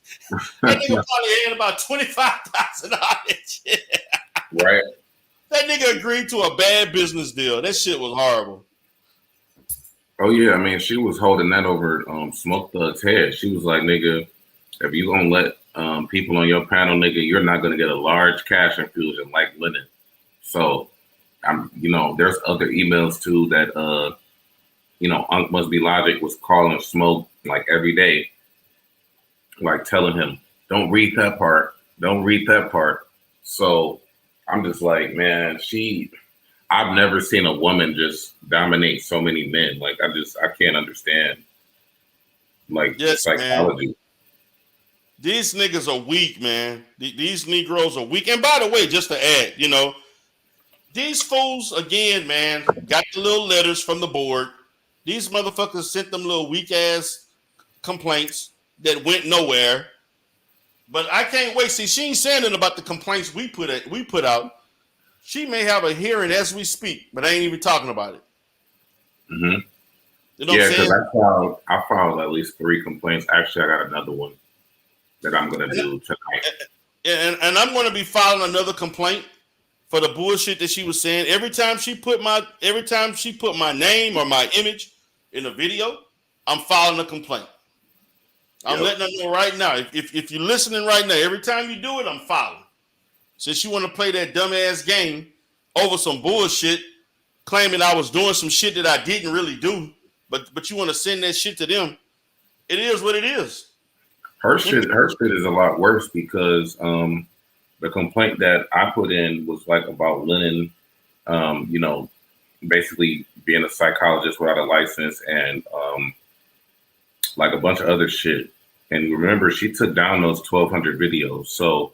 Speaker 1: That nigga probably had about 25,000 on that shit.
Speaker 2: Right.
Speaker 1: That nigga agreed to a bad business deal. That shit was horrible.
Speaker 2: Oh yeah, I mean, she was holding that over Smoke Thug's head. She was like, "Nigga, if you gonna let people on your panel, nigga, you're not gonna get a large cash infusion like Lennon." So, there's other emails too that Unc Must Be Logic was calling Smoke like every day, like telling him, "Don't read that part. Don't read that part." So I'm just like, man, I've never seen a woman just dominate so many men. Like I can't understand like psychology.
Speaker 1: Man. These niggas are weak, man. These Negroes are weak. And by the way, just to add, these fools again, man, got the little letters from the board. These motherfuckers sent them little weak ass complaints that went nowhere. But I can't wait. See, she ain't saying nothing about the complaints we put out. She may have a hearing as we speak, but I ain't even talking about it.
Speaker 2: Mm-hmm.
Speaker 1: You know what I'm saying?
Speaker 2: I filed at least 3 complaints. Actually, I got another one that I'm gonna do tonight.
Speaker 1: And I'm gonna be filing another complaint for the bullshit that she was saying. Every time she put my name or my image in a video, I'm filing a complaint. I'm letting them know right now. If you're listening right now, every time you do it, I'm filing. Since you want to play that dumbass game over some bullshit, claiming I was doing some shit that I didn't really do, but you want to send that shit to them, it is what it is.
Speaker 2: Her shit is a lot worse because the complaint that I put in was like about Lennon, basically being a psychologist without a license and like a bunch of other shit. And remember, she took down those 1,200 videos. So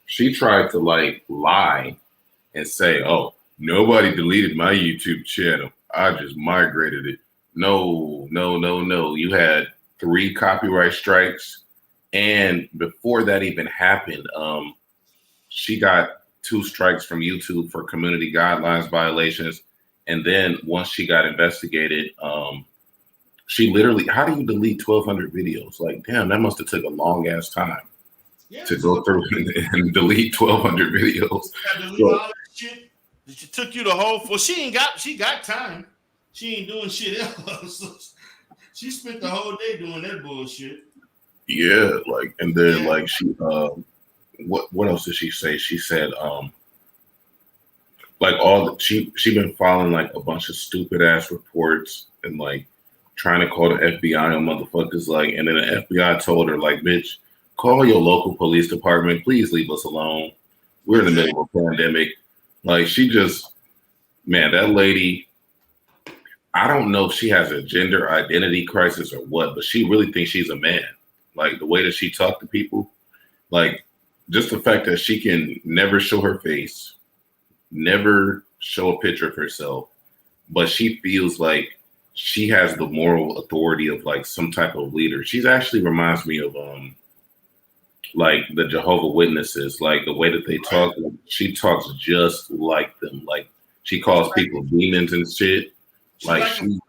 Speaker 2: she tried to like lie and say, "Oh, nobody deleted my YouTube channel. I just migrated it." No. You had 3 copyright strikes. And before that even happened, she got 2 strikes from YouTube for community guidelines violations. And then once she got investigated, she literally, how do you delete 1,200 videos? Like, damn, that must have took a long ass time to go through and delete 1,200 videos.
Speaker 1: Delete all that shit. It took you the whole. Well, she got time. She ain't doing shit else. She spent the whole day doing that bullshit.
Speaker 2: Yeah, like, and then like she, what else did she say? She said, like she been filing like a bunch of stupid ass reports and like trying to call the FBI on motherfuckers, like, and then the FBI told her, like, bitch, call your local police department. Please leave us alone. We're in the middle of a pandemic. Like, she just, man, that lady, I don't know if she has a gender identity crisis or what, but she really thinks she's a man. Like, the way that she talked to people, like, just the fact that she can never show her face, never show a picture of herself, but she feels like she has the moral authority of like some type of leader. She's actually reminds me of like the Jehovah's Witnesses, like the way that they talk. She talks just like them. Like she calls people demons and shit.
Speaker 1: Like Jim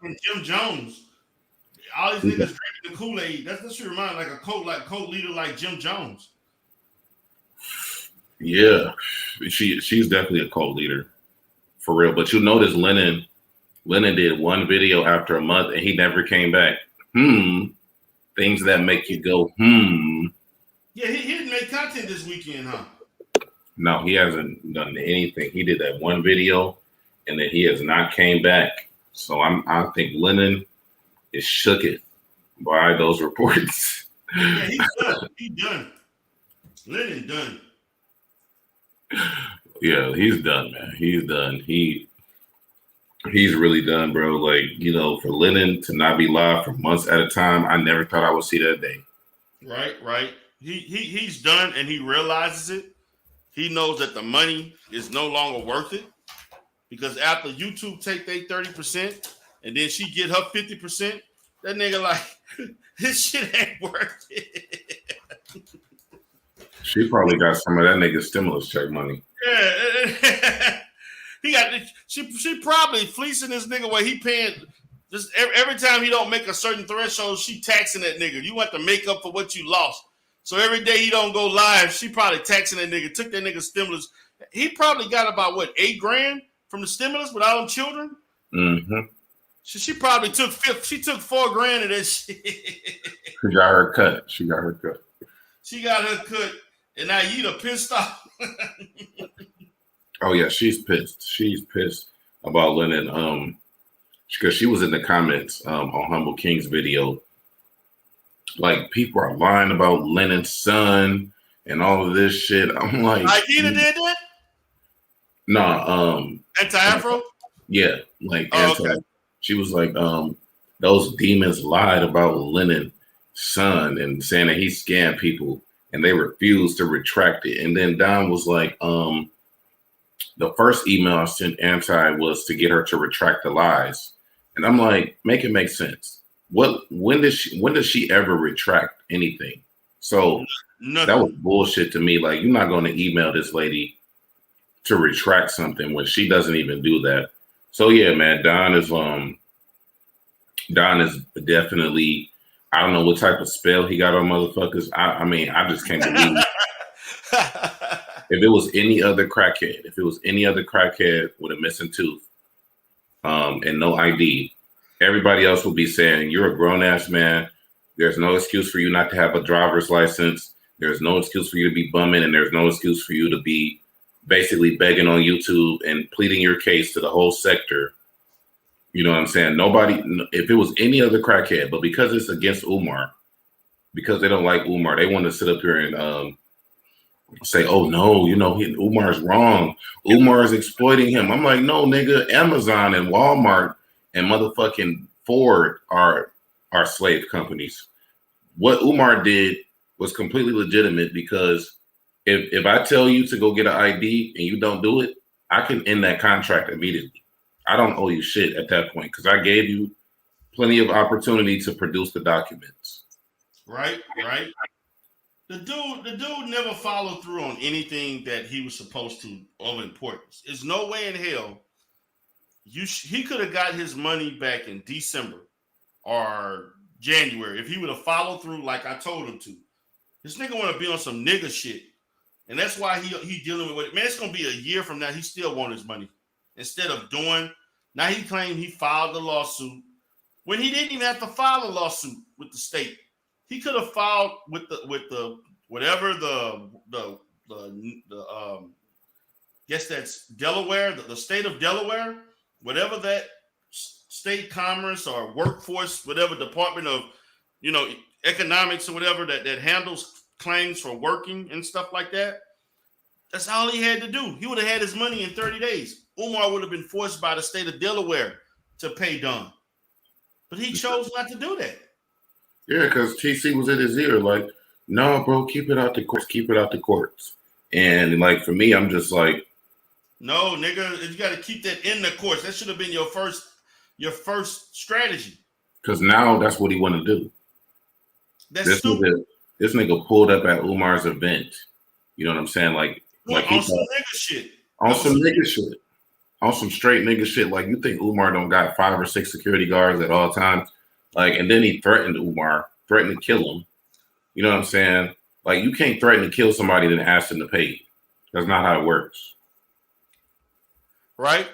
Speaker 1: Jones. All these niggas drinking the Kool-Aid. That's what she reminds like a cult leader like Jim Jones.
Speaker 2: Yeah, she's definitely a cult leader for real. But you notice Lennon did one video after a month and he never came back. Things that make you go,
Speaker 1: Yeah, he didn't make content this weekend, huh?
Speaker 2: No, he hasn't done anything. He did that one video and then he has not came back. So I think Lennon is shooketh by those reports.
Speaker 1: Yeah, he's done. He's done. Lennon done.
Speaker 2: Yeah, he's done, man. He's done. He's really done, bro. Like, for Lennon to not be live for months at a time, I never thought I would see that day.
Speaker 1: Right. he's done and he realizes it. He knows that the money is no longer worth it because after YouTube take their 30% and then she get her 50%, that nigga like this shit ain't worth it.
Speaker 2: She probably got some of that nigga stimulus check money.
Speaker 1: Yeah, he got she probably fleecing this nigga where he paying just every time he don't make a certain threshold, she taxing that nigga. You want to make up for what you lost. So every day he don't go live, she probably taxing that nigga. Took that nigga stimulus. He probably got about what $8,000 from the stimulus with all them children.
Speaker 2: Mm-hmm.
Speaker 1: She probably took $4,000 of that shit.
Speaker 2: She got her cut. She got her cut.
Speaker 1: She got her cut, and now you done pissed off.
Speaker 2: Oh yeah, she's pissed. She's pissed about Lennon. Because she was in the comments on Humble King's video. Like, people are lying about Lennon's son and all of this shit. I'm like,
Speaker 1: Ikeda did that?
Speaker 2: Nah,
Speaker 1: Anti-Afro?
Speaker 2: yeah, like
Speaker 1: okay.
Speaker 2: She was like, those demons lied about Lennon's son and saying that he scammed people, and they refused to retract it. And then Don was like, the first email I sent Anti was to get her to retract the lies. And I'm like, make it make sense. When does she ever retract anything? So
Speaker 1: Nothing.
Speaker 2: That was bullshit to me. Like, you're not going to email this lady to retract something when she doesn't even do that. So yeah, man, Don is definitely, I don't know what type of spell he got on motherfuckers. I mean, I just can't believe it. If it was any other crackhead with a missing tooth, and no ID, everybody else will be saying, you're a grown-ass man. There's no excuse for you not to have a driver's license. There's no excuse for you to be bumming, and there's no excuse for you to be basically begging on YouTube and pleading your case to the whole sector. You know what I'm saying? Nobody, if it was any other crackhead, but because it's against Umar, because they don't like Umar, they want to sit up here and say, oh no, you know, Umar's wrong. Umar's exploiting him. I'm like, no, nigga, Amazon and Walmart and motherfucking Ford are slave companies. What Umar did was completely legitimate, because if I tell you to go get an ID and you don't do it, I can end that contract immediately. I don't owe you shit at that point because I gave you plenty of opportunity to produce the documents.
Speaker 1: Right. The dude never followed through on anything that he was supposed to of importance. There's no way in hell he could have got his money back in December or January if he would have followed through like I told him to. This nigga want to be on some nigga shit, and that's why he dealing with it. Man, it's gonna be a year from now. He still want his money instead of doing. Now he claimed he filed the lawsuit when he didn't even have to file a lawsuit with the state. He could have filed with the whatever the guess that's Delaware, the state of Delaware, whatever that state commerce or workforce, whatever department of, you know, economics or whatever that handles claims for working and stuff like that. That's all he had to do. He would have had his money in 30 days. Umar would have been forced by the state of Delaware to pay Don. But he chose not to do that.
Speaker 2: Yeah, because TC was in his ear like, no, bro, keep it out the courts. Keep it out the courts. And like, for me, I'm just like,
Speaker 1: no, nigga, you got to keep that in the courts. That should have been your first strategy. Because
Speaker 2: now that's what he want to do.
Speaker 1: That's stupid.
Speaker 2: This nigga pulled up at Umar's event. You know what I'm saying? Like
Speaker 1: on some nigga shit.
Speaker 2: On some nigga shit. On some straight nigga shit. Like, you think Umar don't got 5 or 6 security guards at all times? Like, and then he threatened Umar, threatened to kill him. You know what I'm saying? Like, you can't threaten to kill somebody and then ask them to pay you. That's not how it works.
Speaker 1: Right?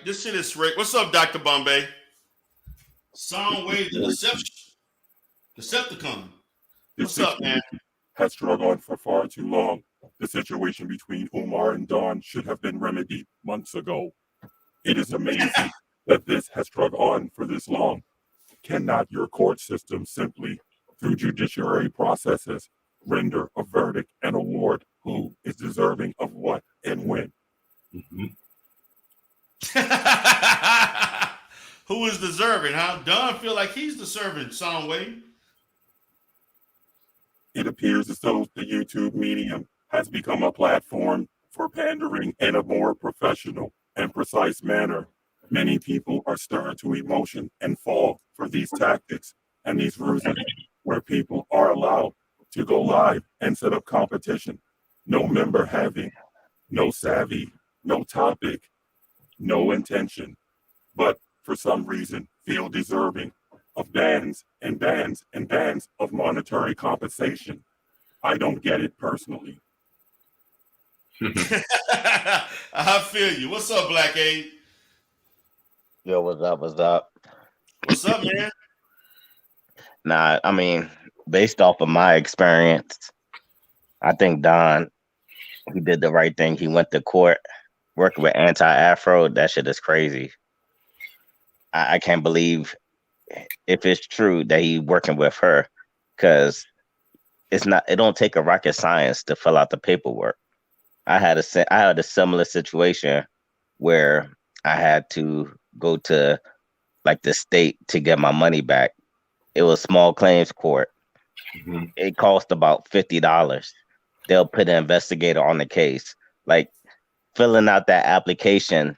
Speaker 1: This shit is Rick. What's up, Dr. Bombay? Soundwave the Decepticon. What's up, man?
Speaker 4: Has drug on for far too long. The situation between Umar and Don should have been remedied months ago. It is amazing that this has drug on for this long. Cannot your court system simply, through judiciary processes, render a verdict and award who is deserving of what and when?
Speaker 2: Mm-hmm.
Speaker 1: Who is deserving, huh? Don feel like he's deserving, Soundwave.
Speaker 4: It appears as though the YouTube medium has become a platform for pandering in a more professional and precise manner. Many people are stirred to emotion and fall for these tactics and these ruses, where people are allowed to go live and set up competition. No member having, no savvy, no topic, no intention, but for some reason feel deserving of bands and bands and bands of monetary compensation. I don't get it personally.
Speaker 1: I feel you. What's up, Black Aid?
Speaker 5: Yo, what's up? What's up?
Speaker 1: What's up, man?
Speaker 5: Nah, I mean, based off of my experience, I think Don, he did the right thing. He went to court working with anti-Afro. That shit is crazy. I can't believe if it's true that he working with her, because it's not. It don't take a rocket science to fill out the paperwork. I had a similar situation where I had to go to like the state to get my money back. It was small claims court.
Speaker 2: Mhm.
Speaker 5: It cost about $50. They'll put an investigator on the case. Like filling out that application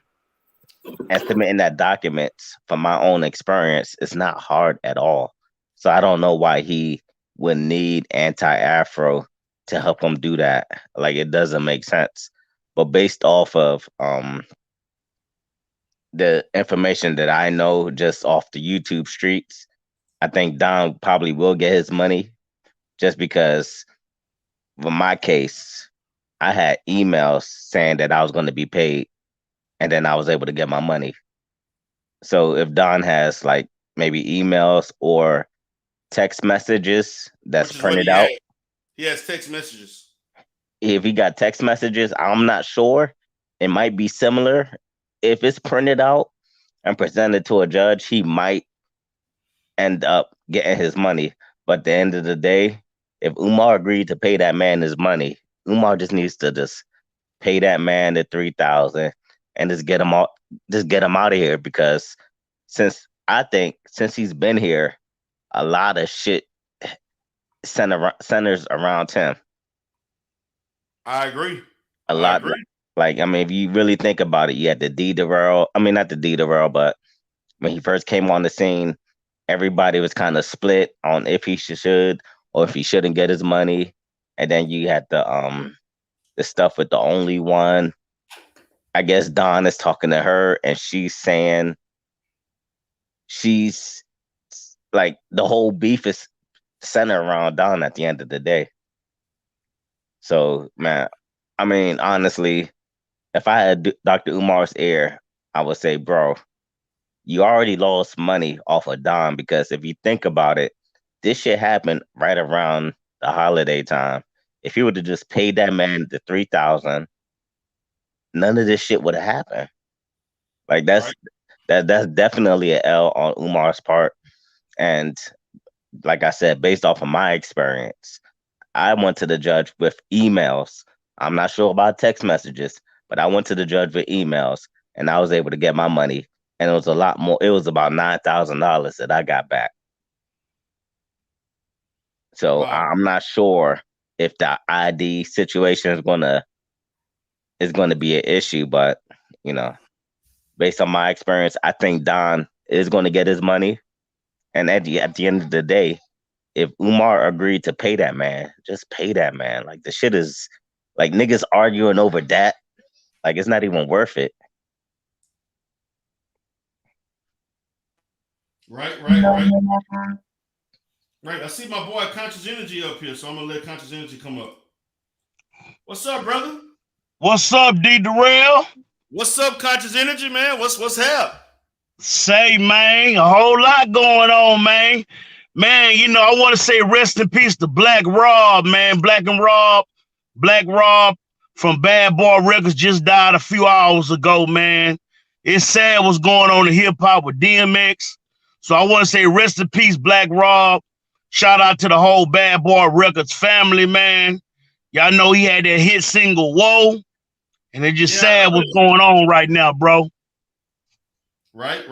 Speaker 5: and submitting that documents from my own experience is not hard at all. So I don't know why he would need anti-Afro to help him do that. Like it doesn't make sense. But based off of the information that I know just off the YouTube streets, I think Don probably will get his money just because for my case, I had emails saying that I was going to be paid and then I was able to get my money. So if Don has like maybe emails or text messages that's
Speaker 1: Which is what
Speaker 5: printed
Speaker 1: he had.
Speaker 5: out,
Speaker 1: He has text messages.
Speaker 5: if he got text messages, I'm not sure. It might be similar. If it's printed out and presented to a judge, he might end up getting his money. But at the end of the day, if Umar agreed to pay that man his money, Umar just needs to just pay that man the 3,000 and just get him out of here, because since he's been here, a lot of shit centers around him.
Speaker 1: I agree.
Speaker 5: A lot. Like, I mean, if you really think about it, you had the D Darrell. I mean, not the D Darrell, but when he first came on the scene, everybody was kind of split on if he should or if he shouldn't get his money. And then you had the stuff with the only one. I guess Dawn is talking to her and she's saying she's like the whole beef is centered around Dawn at the end of the day. So, man, I mean, honestly, if I had Dr. Umar's ear, I would say, bro, you already lost money off of Don, because if you think about it, this shit happened right around the holiday time. If you would have just paid that man the 3,000, none of this shit would have happened. Like that's definitely an L on Umar's part. And like I said, based off of my experience, I went to the judge with emails. I'm not sure about text messages, but I went to the judge with emails and I was able to get my money. And it was a lot more. It was about $9,000 that I got back. So
Speaker 1: Wow.
Speaker 5: I'm not sure if the ID situation is gonna be an issue, but you know, based on my experience, I think Don is going to get his money. And at the end of the day, if Umar agreed to pay that man, just pay that man. Like the shit is like niggas arguing over that. Like it's not even worth it.
Speaker 1: Right. Right. I see my boy Conscious Energy up here, so I'm gonna let Conscious Energy come up. What's up, brother?
Speaker 6: What's up, D Darrell?
Speaker 1: What's up, Conscious Energy, man? What's hap?
Speaker 6: Say, man, a whole lot going on, man. Man, you know, I want to say rest in peace to Black Rob, man. Black Rob from Bad Boy Records just died a few hours ago, man. It's sad what's going on in hip hop with DMX. So I want to say rest in peace, Black Rob. Shout out to the whole Bad Boy Records family, man. Y'all know he had that hit single, Whoa. And it's just sad what's going on right now, bro.
Speaker 1: Right.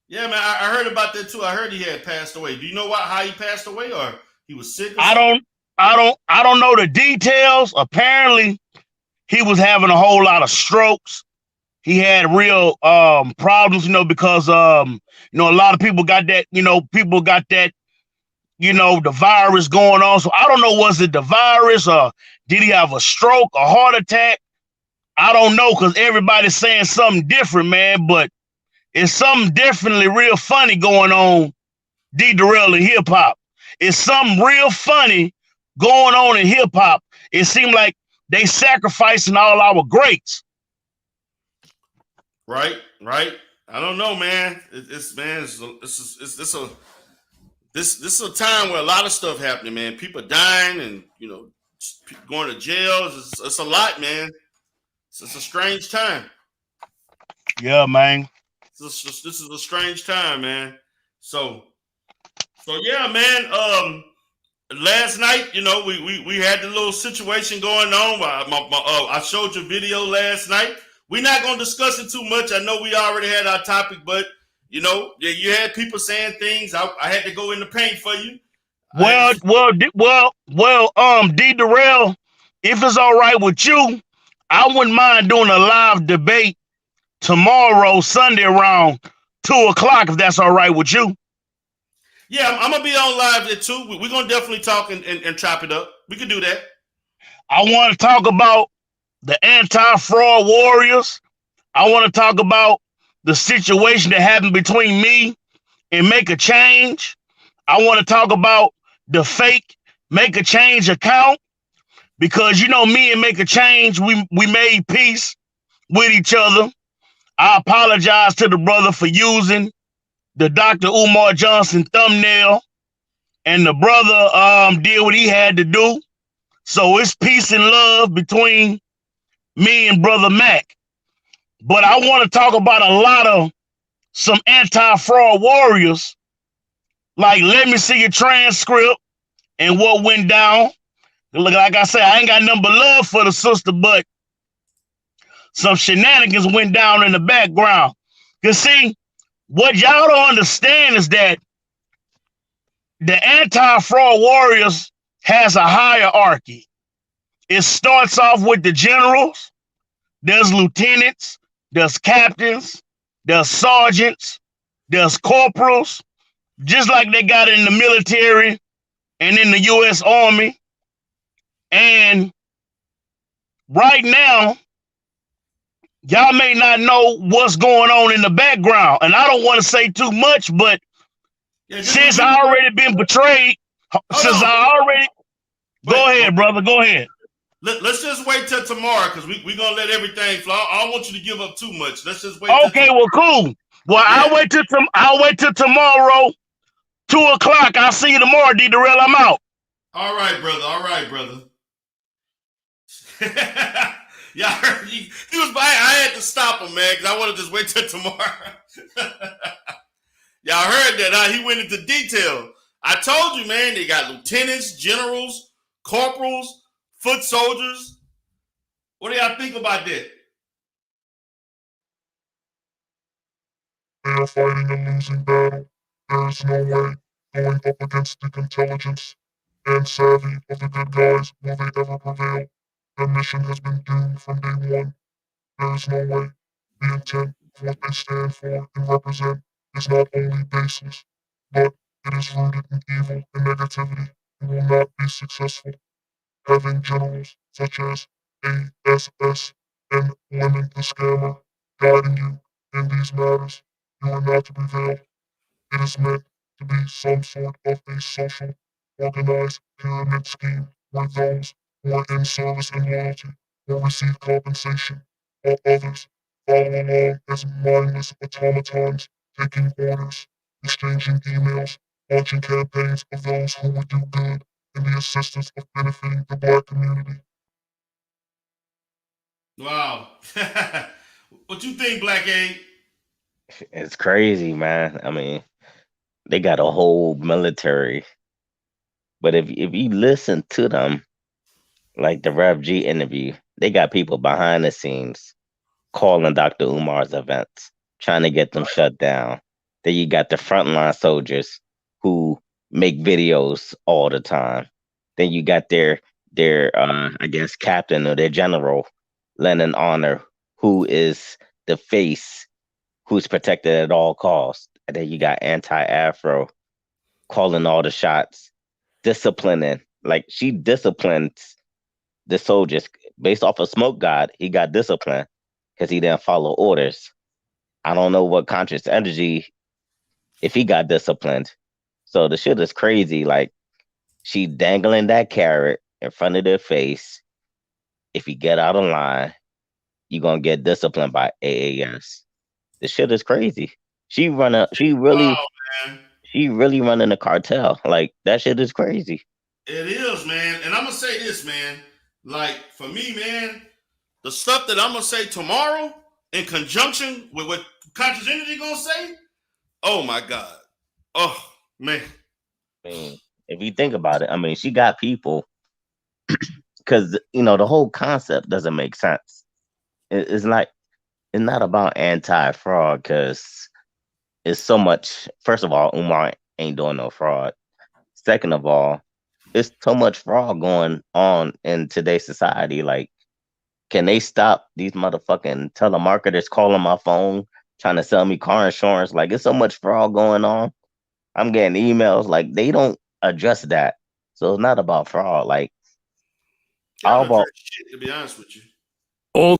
Speaker 1: Yeah, man, I heard about that too. I heard he had passed away. Do you know how he passed away, or he was sick? Or
Speaker 6: I I don't know the details. Apparently, he was having a whole lot of strokes. He had real problems, because a lot of people got that, the virus going on. So I don't know, was it the virus or did he have a stroke, a heart attack? I don't know, because everybody's saying something different, man. But it's something definitely real funny going on, D Darrell in hip hop. It's something real funny going on in hip hop. It seemed like they sacrificing all our greats.
Speaker 1: Right. I don't know, man. This is a time where a lot of stuff happening, man. People dying and going to jail. It's a lot, man. It's a strange time.
Speaker 6: Yeah, man.
Speaker 1: This is a strange time, man. So yeah, man. Last night, we had the little situation going on. I showed you a video last night. We're not going to discuss it too much. I know we already had our topic, but you had people saying things. I had to go in the paint for you.
Speaker 6: Well, D Darrell, if it's all right with you, I wouldn't mind doing a live debate tomorrow, Sunday, around 2:00, if that's all right with you.
Speaker 1: Yeah, I'm gonna be on live there too. We're gonna definitely talk and chop it up. We can do that.
Speaker 6: I want to talk about the anti-fraud warriors. I want to talk about the situation that happened between me and Make a Change. I want to talk about the fake Make a Change account, because me and Make a Change, we made peace with each other. I apologize to the brother for using the Dr. Umar Johnson thumbnail, and the brother did what he had to do. So it's peace and love between me and brother Mac. But I want to talk about a lot of some anti-fraud warriors. Like, let me see your transcript and what went down. Like I said, I ain't got nothing but love for the sister, but some shenanigans went down in the background. You see, what y'all don't understand is that the anti-fraud warriors has a hierarchy. It starts off with the generals, there's lieutenants, there's captains, there's sergeants, there's corporals, just like they got in the military and in the U.S. Army. And right now, y'all may not know what's going on in the background. And I don't want to say too much, but since I already been betrayed, go ahead, brother, go ahead.
Speaker 1: Let's just wait till tomorrow, because we're going to let everything flow. I don't want you to give up too much. Let's just wait.
Speaker 6: Okay, well, cool. Well, yeah. I'll wait till tomorrow, 2:00. I'll see you tomorrow, D Darrell. I'm out.
Speaker 1: All right, brother. Yeah, I heard he was. I had to stop him, man, because I want to just wait till tomorrow. Yeah, I heard that. He went into detail. I told you, man. They got lieutenants, generals, corporals, foot soldiers. What do y'all think about that?
Speaker 7: They are fighting a losing battle. There is no way, going up against the intelligence and savvy of the good guys, will they ever prevail. Their mission has been doomed from day one. There is no way. The intent of what they stand for and represent is not only baseless, but it is rooted in evil and negativity and will not be successful. Having generals such as ASS and Lemon the Scammer guiding you in these matters, you are not to prevail. It is meant to be some sort of a social, organized pyramid scheme where those who are in service and loyalty will receive compensation, while others follow along as mindless automatons, taking orders, exchanging emails, launching campaigns of those who would do good in the assistance of benefiting the black community.
Speaker 1: Wow. What you think, Black A?
Speaker 5: It's crazy, man. I mean, they got a whole military. But if you listen to them, like the Rev G interview, they got people behind the scenes calling Dr. Umar's events, trying to get them shut down. Then you got the frontline soldiers who make videos all the time. Then you got their I guess captain or their general, Lennon Honor, who is the face, who's protected at all costs. And then you got anti-Afro calling all the shots, disciplining. Like she disciplines the soldiers based off of Smoke God. He got disciplined because he didn't follow orders. I don't know what conscious energy if he got disciplined. So the shit is crazy. Like she dangling that carrot in front of their face. If you get out of line, you're gonna get disciplined by AAS. The shit is crazy.
Speaker 6: Wow, man.
Speaker 5: She really running a cartel. Like that shit is crazy.
Speaker 6: It is, man. And I'm gonna say this, man. Like for me, man, the stuff that I'm gonna say tomorrow in conjunction with what conscious energy gonna say. Oh my God. Oh man.
Speaker 5: I mean, if you think about it, I mean, she got people because the whole concept doesn't make sense. It's like it's not about anti-fraud because it's so much. First of all, Umar ain't doing no fraud. Second of all, it's so much fraud going on in today's society. Like, can they stop these motherfucking telemarketers calling my phone trying to sell me car insurance? Like, it's so much fraud going on. I'm getting emails like they don't address that. So it's not about fraud. Like,
Speaker 6: Y'all
Speaker 5: all
Speaker 6: don't address
Speaker 5: about
Speaker 6: shit, to be honest with you.
Speaker 4: All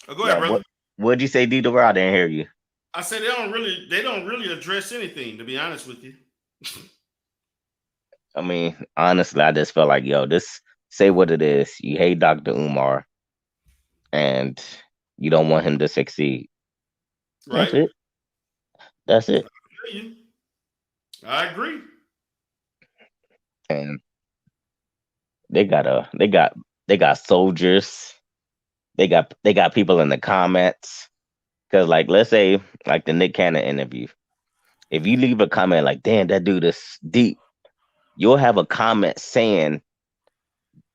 Speaker 6: Oh, go
Speaker 5: yeah.
Speaker 6: ahead, brother.
Speaker 5: What'd you say, D? I didn't hear you.
Speaker 6: I said they don't really address anything, to be honest with you.
Speaker 5: I mean, honestly, I just felt like, yo, this say what it is. You hate Dr. Umar and you don't want him to succeed. That's
Speaker 6: Right?
Speaker 5: it. That's it.
Speaker 6: I feel you. I agree.
Speaker 5: And they got soldiers. They got people in the comments. Cause like let's say like the Nick Cannon interview. If you leave a comment like, damn, that dude is deep, you'll have a comment saying,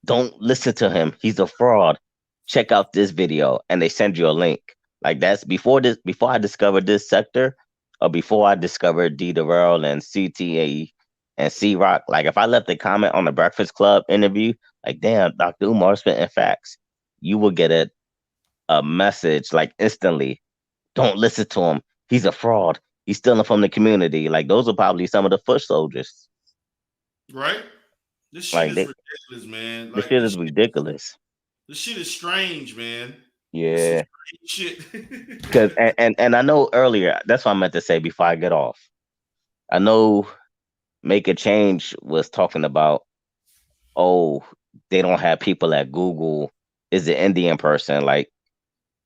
Speaker 5: don't listen to him. He's a fraud. Check out this video. And they send you a link. Like that's before I discovered this sector, or before I discovered D Durrell and CTA and C Rock. Like if I left a comment on the Breakfast Club interview, like damn, Dr. Umar spitting facts, you will get a message like instantly. Don't listen to him. He's a fraud. He's stealing from the community. Like those are probably some of the foot soldiers.
Speaker 6: Right? This shit
Speaker 5: Like
Speaker 6: is ridiculous, man.
Speaker 5: this
Speaker 6: Like
Speaker 5: shit is ridiculous.
Speaker 6: this shit is strange, man. This is
Speaker 5: Yeah.
Speaker 6: strange shit.
Speaker 5: Cause and I know earlier, that's what I meant to say before I get off. I know Make a Change was talking about, oh, they don't have people at Google. Is the Indian person like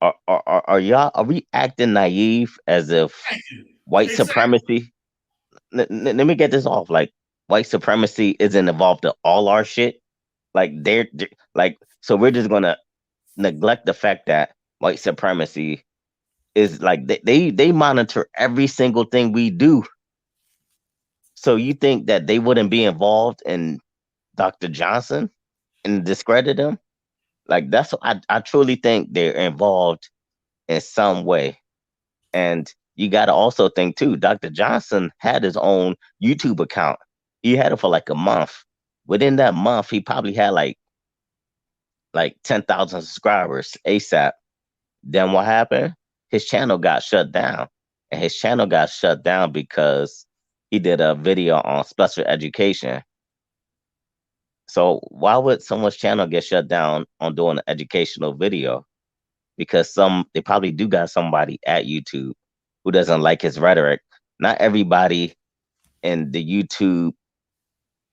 Speaker 5: are we acting naive as if
Speaker 6: Thank you.
Speaker 5: white
Speaker 6: Exactly.
Speaker 5: supremacy let me get this off. Like white supremacy isn't involved in all our shit. Like they're like so we're just gonna neglect the fact that white supremacy is like they monitor every single thing we do. So you think that they wouldn't be involved in Dr. Johnson and discredit him? Like that's I truly think they're involved in some way. And you got to also think too, Dr. Johnson had his own YouTube account. He had it for like a month. Within that month, he probably had like 10,000 subscribers ASAP. Then what happened? His channel got shut down. And his channel got shut down because he did a video on special education. So why would someone's channel get shut down on doing an educational video? Because they probably do got somebody at YouTube who doesn't like his rhetoric. Not everybody in the YouTube,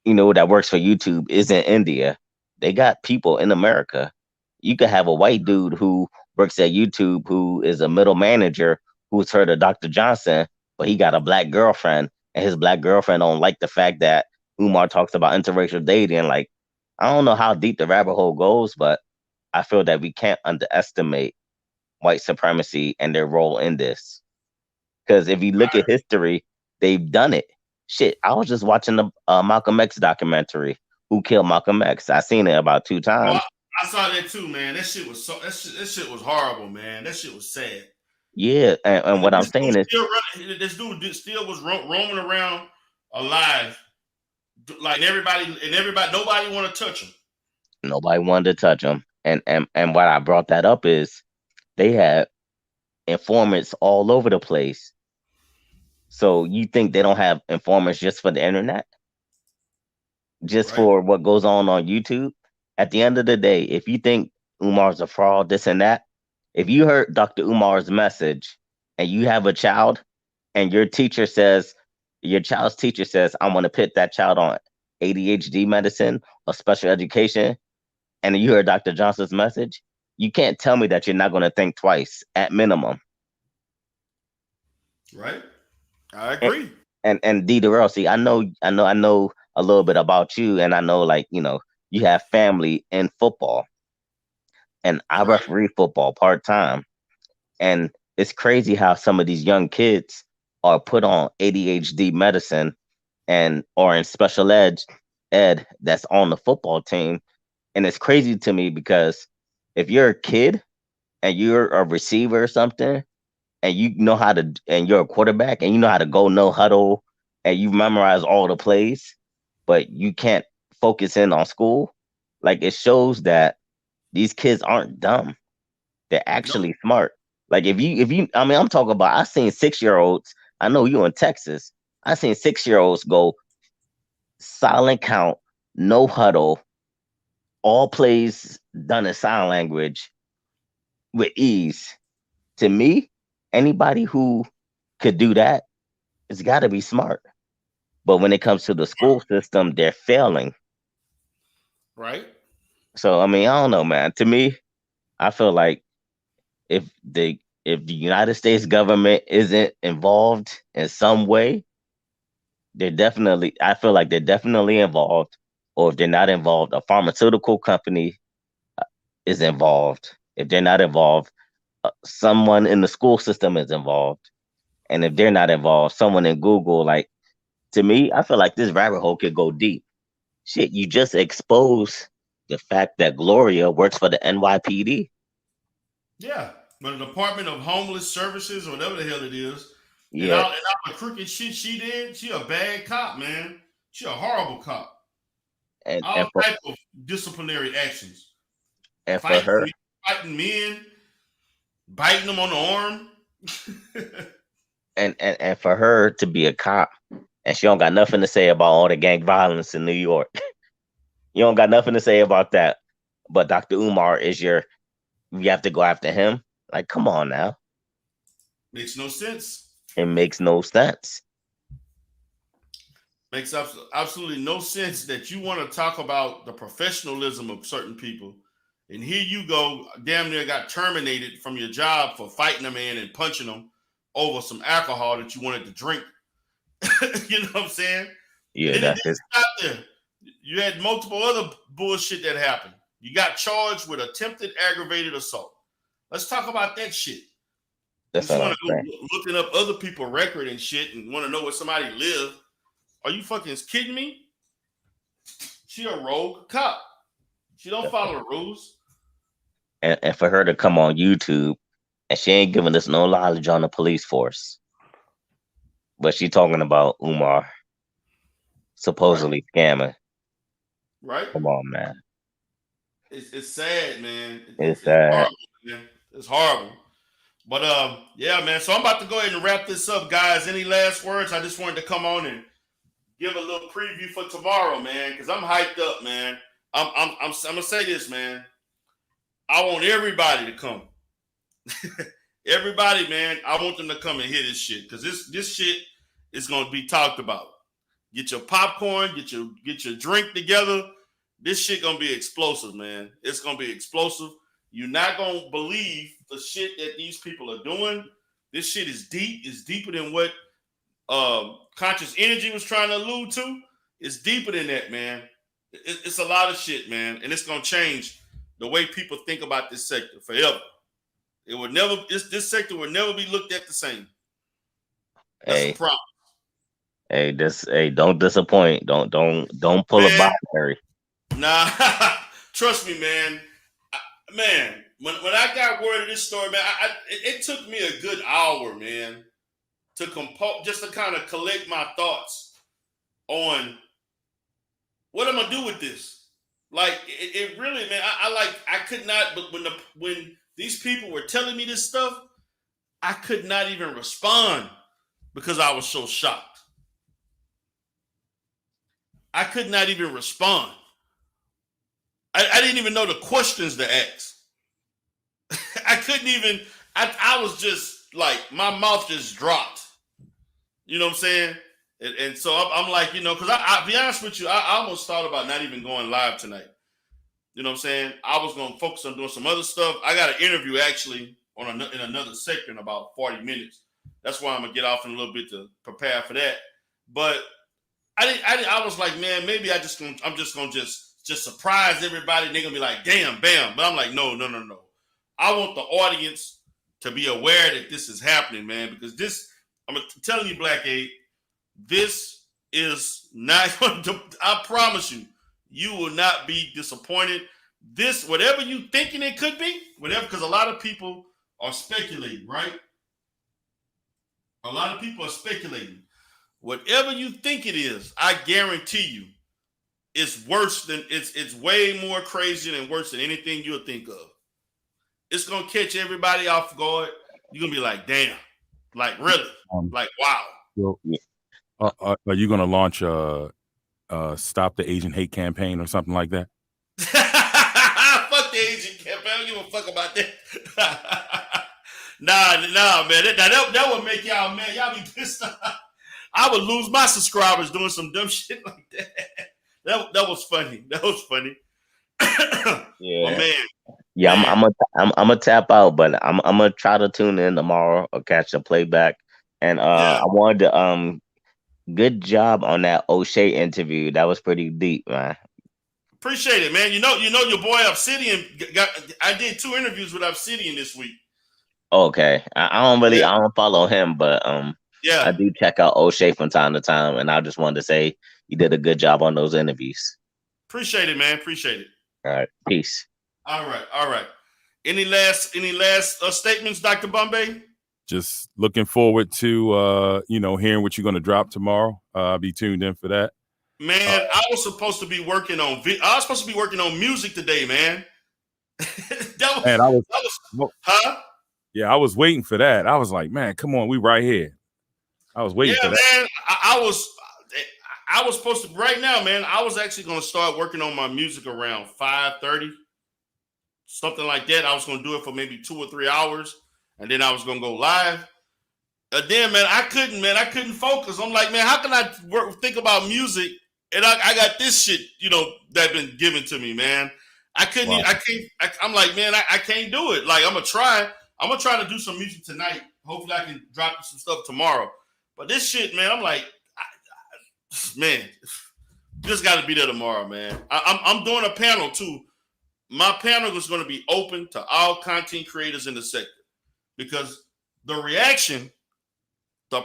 Speaker 5: that works for YouTube is in India. They got people in America. You could have a white dude who works at YouTube who is a middle manager who's heard of Dr. Johnson, but he got a black girlfriend, and his black girlfriend don't like the fact that Umar talks about interracial dating. Like, I don't know how deep the rabbit hole goes, but I feel that we can't underestimate white supremacy and their role in this. Because if you look at history, they've done it. Shit, I was just watching the Malcolm X documentary. Who killed Malcolm X? I seen it about 2
Speaker 6: Oh,
Speaker 5: times.
Speaker 6: I saw that too, man. That shit was that shit was horrible, man. That shit was sad.
Speaker 5: Yeah, and what I'm
Speaker 6: This dude
Speaker 5: saying is,
Speaker 6: still running. This dude still was roaming around
Speaker 1: alive. Like everybody, nobody want to touch him.
Speaker 5: Nobody wanted to touch them. And what I brought that up is they had informants all over the place. So you think they don't have informants just for the internet? Just
Speaker 1: Right.
Speaker 5: for what goes on YouTube? At the end of the day, if you think Umar's a fraud, this and that, if you heard Dr. Umar's message and you have a child and your child's teacher says, I want to put that child on ADHD medicine or special education, and you heard Dr. Johnson's message, you can't tell me that you're not going to think twice at minimum.
Speaker 1: Right. I
Speaker 5: And
Speaker 1: agree.
Speaker 5: and D Durrell, see, I know a little bit about you, and I know, like, you have family in football, and I
Speaker 1: Right.
Speaker 5: referee football part time, and it's crazy how some of these young kids are put on ADHD medicine and or in special ed that's on the football team, and it's crazy to me because if you're a kid and you're a receiver or something, and you know how to, and you're a quarterback and you know how to go no huddle, and you memorize all the plays, but you can't focus in on school, like, it shows that these kids aren't dumb. They're
Speaker 1: No.
Speaker 5: actually smart. Like, if you, I mean, I'm talking about, I seen 6-year-olds. I know you in Texas. I seen 6-year-olds go silent count, no huddle, all plays done in sign language with ease. To me, anybody who could do that has got to be smart. But when it comes to the school system, they're failing.
Speaker 1: Right.
Speaker 5: So I mean, I don't know, man. To me, I feel like if the United States government isn't involved in some way, I feel like they're definitely involved. Or if they're not involved, a pharmaceutical company is involved. If they're not involved, someone in the school system is involved. And if they're not involved, someone in Google, like, to me, I feel like this rabbit hole could go deep. Shit, you just expose the fact that Gloria works for the NYPD.
Speaker 1: Yeah. But the Department of Homeless Services or whatever the hell it is, and
Speaker 5: Yeah,
Speaker 1: all the crooked shit she did, she a bad cop, man. She a horrible cop.
Speaker 5: and
Speaker 1: All type of disciplinary actions.
Speaker 5: and for
Speaker 1: Fighting
Speaker 5: her
Speaker 1: me, fighting men, biting them on the arm.
Speaker 5: and for her to be a cop, and she don't got nothing to say about all the gang violence in New York. You don't got nothing to say about that. But Dr. Umar is you have to go after him. Like, come on now.
Speaker 1: Makes no sense.
Speaker 5: It makes no sense.
Speaker 1: Makes absolutely no sense that you want to talk about the professionalism of certain people. And here you go, damn near got terminated from your job for fighting a man and punching him over some alcohol that you wanted to drink. You know what I'm saying? And
Speaker 5: Yeah,
Speaker 1: then it
Speaker 5: that's
Speaker 1: didn't
Speaker 5: it.
Speaker 1: stop there. You had multiple other bullshit that happened. You got charged with attempted aggravated assault. Let's talk about that shit.
Speaker 5: That's
Speaker 1: Since you
Speaker 5: what
Speaker 1: want
Speaker 5: I'm
Speaker 1: to
Speaker 5: saying.
Speaker 1: go looking up other people's record and shit and want to know where somebody live, are you fucking kidding me? She a rogue cop. She don't follow the rules.
Speaker 5: And for her to come on YouTube and she ain't giving us no knowledge on the police force, but she talking about Umar
Speaker 1: Right.
Speaker 5: supposedly scamming.
Speaker 1: Right.
Speaker 5: Come on, man.
Speaker 1: It's sad, man.
Speaker 5: It's
Speaker 1: It's
Speaker 5: sad.
Speaker 1: horrible, man. It's horrible. But yeah, man. So I'm about to go ahead and wrap this up, guys. Any last words? I just wanted to come on and give a little preview for tomorrow, man, because I'm hyped up, man. I'm gonna say this, man. I want everybody to come. Everybody, man. I want them to come and hear this shit because this shit is gonna be talked about. Get your popcorn, get your drink together. This shit gonna be explosive, man. It's gonna be explosive. You're not gonna believe the shit that these people are doing. This shit is deep. It's deeper than what conscious energy was trying to allude to. It's deeper than that, man. It's a lot of shit, man, and it's gonna change the way people think about this sector forever. It would never. This sector would never be looked at the same. That's a
Speaker 5: Hey,
Speaker 1: problem,
Speaker 5: don't disappoint. Don't pull a
Speaker 1: man.
Speaker 5: binary.
Speaker 1: Nah, trust me, man. Man, when I got word of this story, man, it took me a good hour, man, to compose, just to kind of collect my thoughts on what I'm gonna do with this. Like it really, man. I could not. But when these people were telling me this stuff, I could not even respond because I was so shocked. I could not even respond. I didn't even know the questions to ask. I couldn't even. I was just like my mouth just dropped. You know what I'm saying? And so I'm like, you know, because I'll be honest with you, I almost thought about not even going live tonight. You know what I'm saying? I was going to focus on doing some other stuff. I got an interview actually in another sector in about 40 minutes. That's why I'm gonna get off in a little bit to prepare for that. But I was like, man, maybe I'm just gonna surprise everybody. And they're gonna be like, damn, bam. But I'm like, no. I want the audience to be aware that this is happening, man, because this, I'm telling you, Black Aid, this is not going to, I promise you, you will not be disappointed. This, whatever you thinking it could be, whatever, because a lot of people are speculating, right? A lot of people are speculating. Whatever you think it is, I guarantee you, it's worse than, it's way more crazy and worse than anything you'll think of. It's gonna catch everybody off guard. You're gonna be like, damn, like really, like wow.
Speaker 4: Well, are you gonna launch Stop the Asian Hate campaign or something like that?
Speaker 1: Fuck the Asian campaign. I don't give a fuck about that. nah, man. That would make y'all mad. Y'all be pissed off. I would lose my subscribers doing some dumb shit like that. That was funny. That was funny.
Speaker 5: Yeah,
Speaker 1: oh, man.
Speaker 5: Yeah, I'm gonna tap out, but I'm gonna try to tune in tomorrow or catch the playback. And I wanted to good job on that O'Shea interview. That was pretty deep, man.
Speaker 1: Appreciate it, man. You know your boy Obsidian I did 2 interviews with Obsidian this week.
Speaker 5: Okay, I don't follow him, but I do check out O'Shea from time to time, and I just wanted to say you did a good job on those interviews.
Speaker 1: Appreciate it, man. Appreciate it.
Speaker 5: All right, peace.
Speaker 1: All right. Any last statements, Dr. Bombay?
Speaker 4: Just looking forward to hearing what you're going to drop tomorrow. I'll be tuned in for that.
Speaker 1: Man, I was supposed to be working on music today, man.
Speaker 4: I was waiting for that. I was like, man, come on, we right here. I was waiting for that.
Speaker 1: Man, I was supposed to right now, man. I was actually going to start working on my music around 5:30, something like that. I was going to do it for maybe 2 or 3 hours, and then I was going to go live. Then, man, I couldn't focus. I'm like, man, how can I think about music? And I got this shit, that been given to me, man. I couldn't. Wow. I'm like, man, I can't do it. Like, I'm gonna try to do some music tonight. Hopefully, I can drop some stuff tomorrow. But this shit, man, I'm like, man, just got to be there tomorrow, man. I'm doing a panel too. My panel is going to be open to all content creators in the sector because the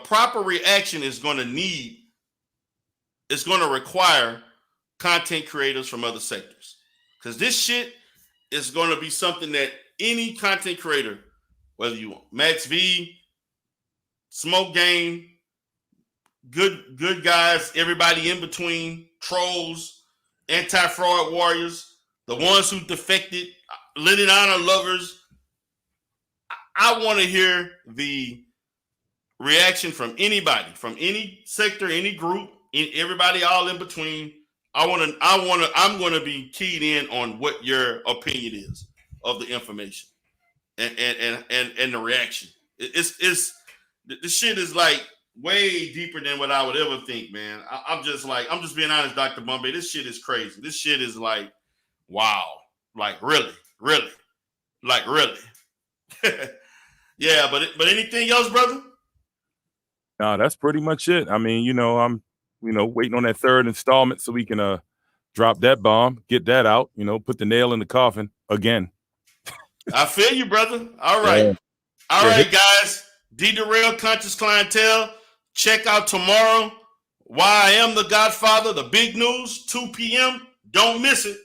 Speaker 1: proper reaction is going to require content creators from other sectors. Because this shit is going to be something that any content creator, whether you want Max V, Smoke Game, good guys, everybody in between, trolls, anti-fraud warriors, the ones who defected, Lennon Honor lovers. I want to hear the reaction from anybody, from any sector, any group, everybody all in between. I'm going to be keyed in on what your opinion is of the information and the reaction. This shit is like way deeper than what I would ever think, man. I'm just being honest, Dr. Bombay. This shit is crazy. This shit is like, wow. Like really. Like really. Yeah, but anything else, brother?
Speaker 4: No, that's pretty much it. I mean, I'm waiting on that 3rd installment so we can drop that bomb, get that out, put the nail in the coffin again.
Speaker 1: I feel you, brother. All right. Yeah. All right, guys. D-Derail Conscious Clientele. Check out tomorrow. Why I Am the Godfather, the big news, 2 p.m. Don't miss it.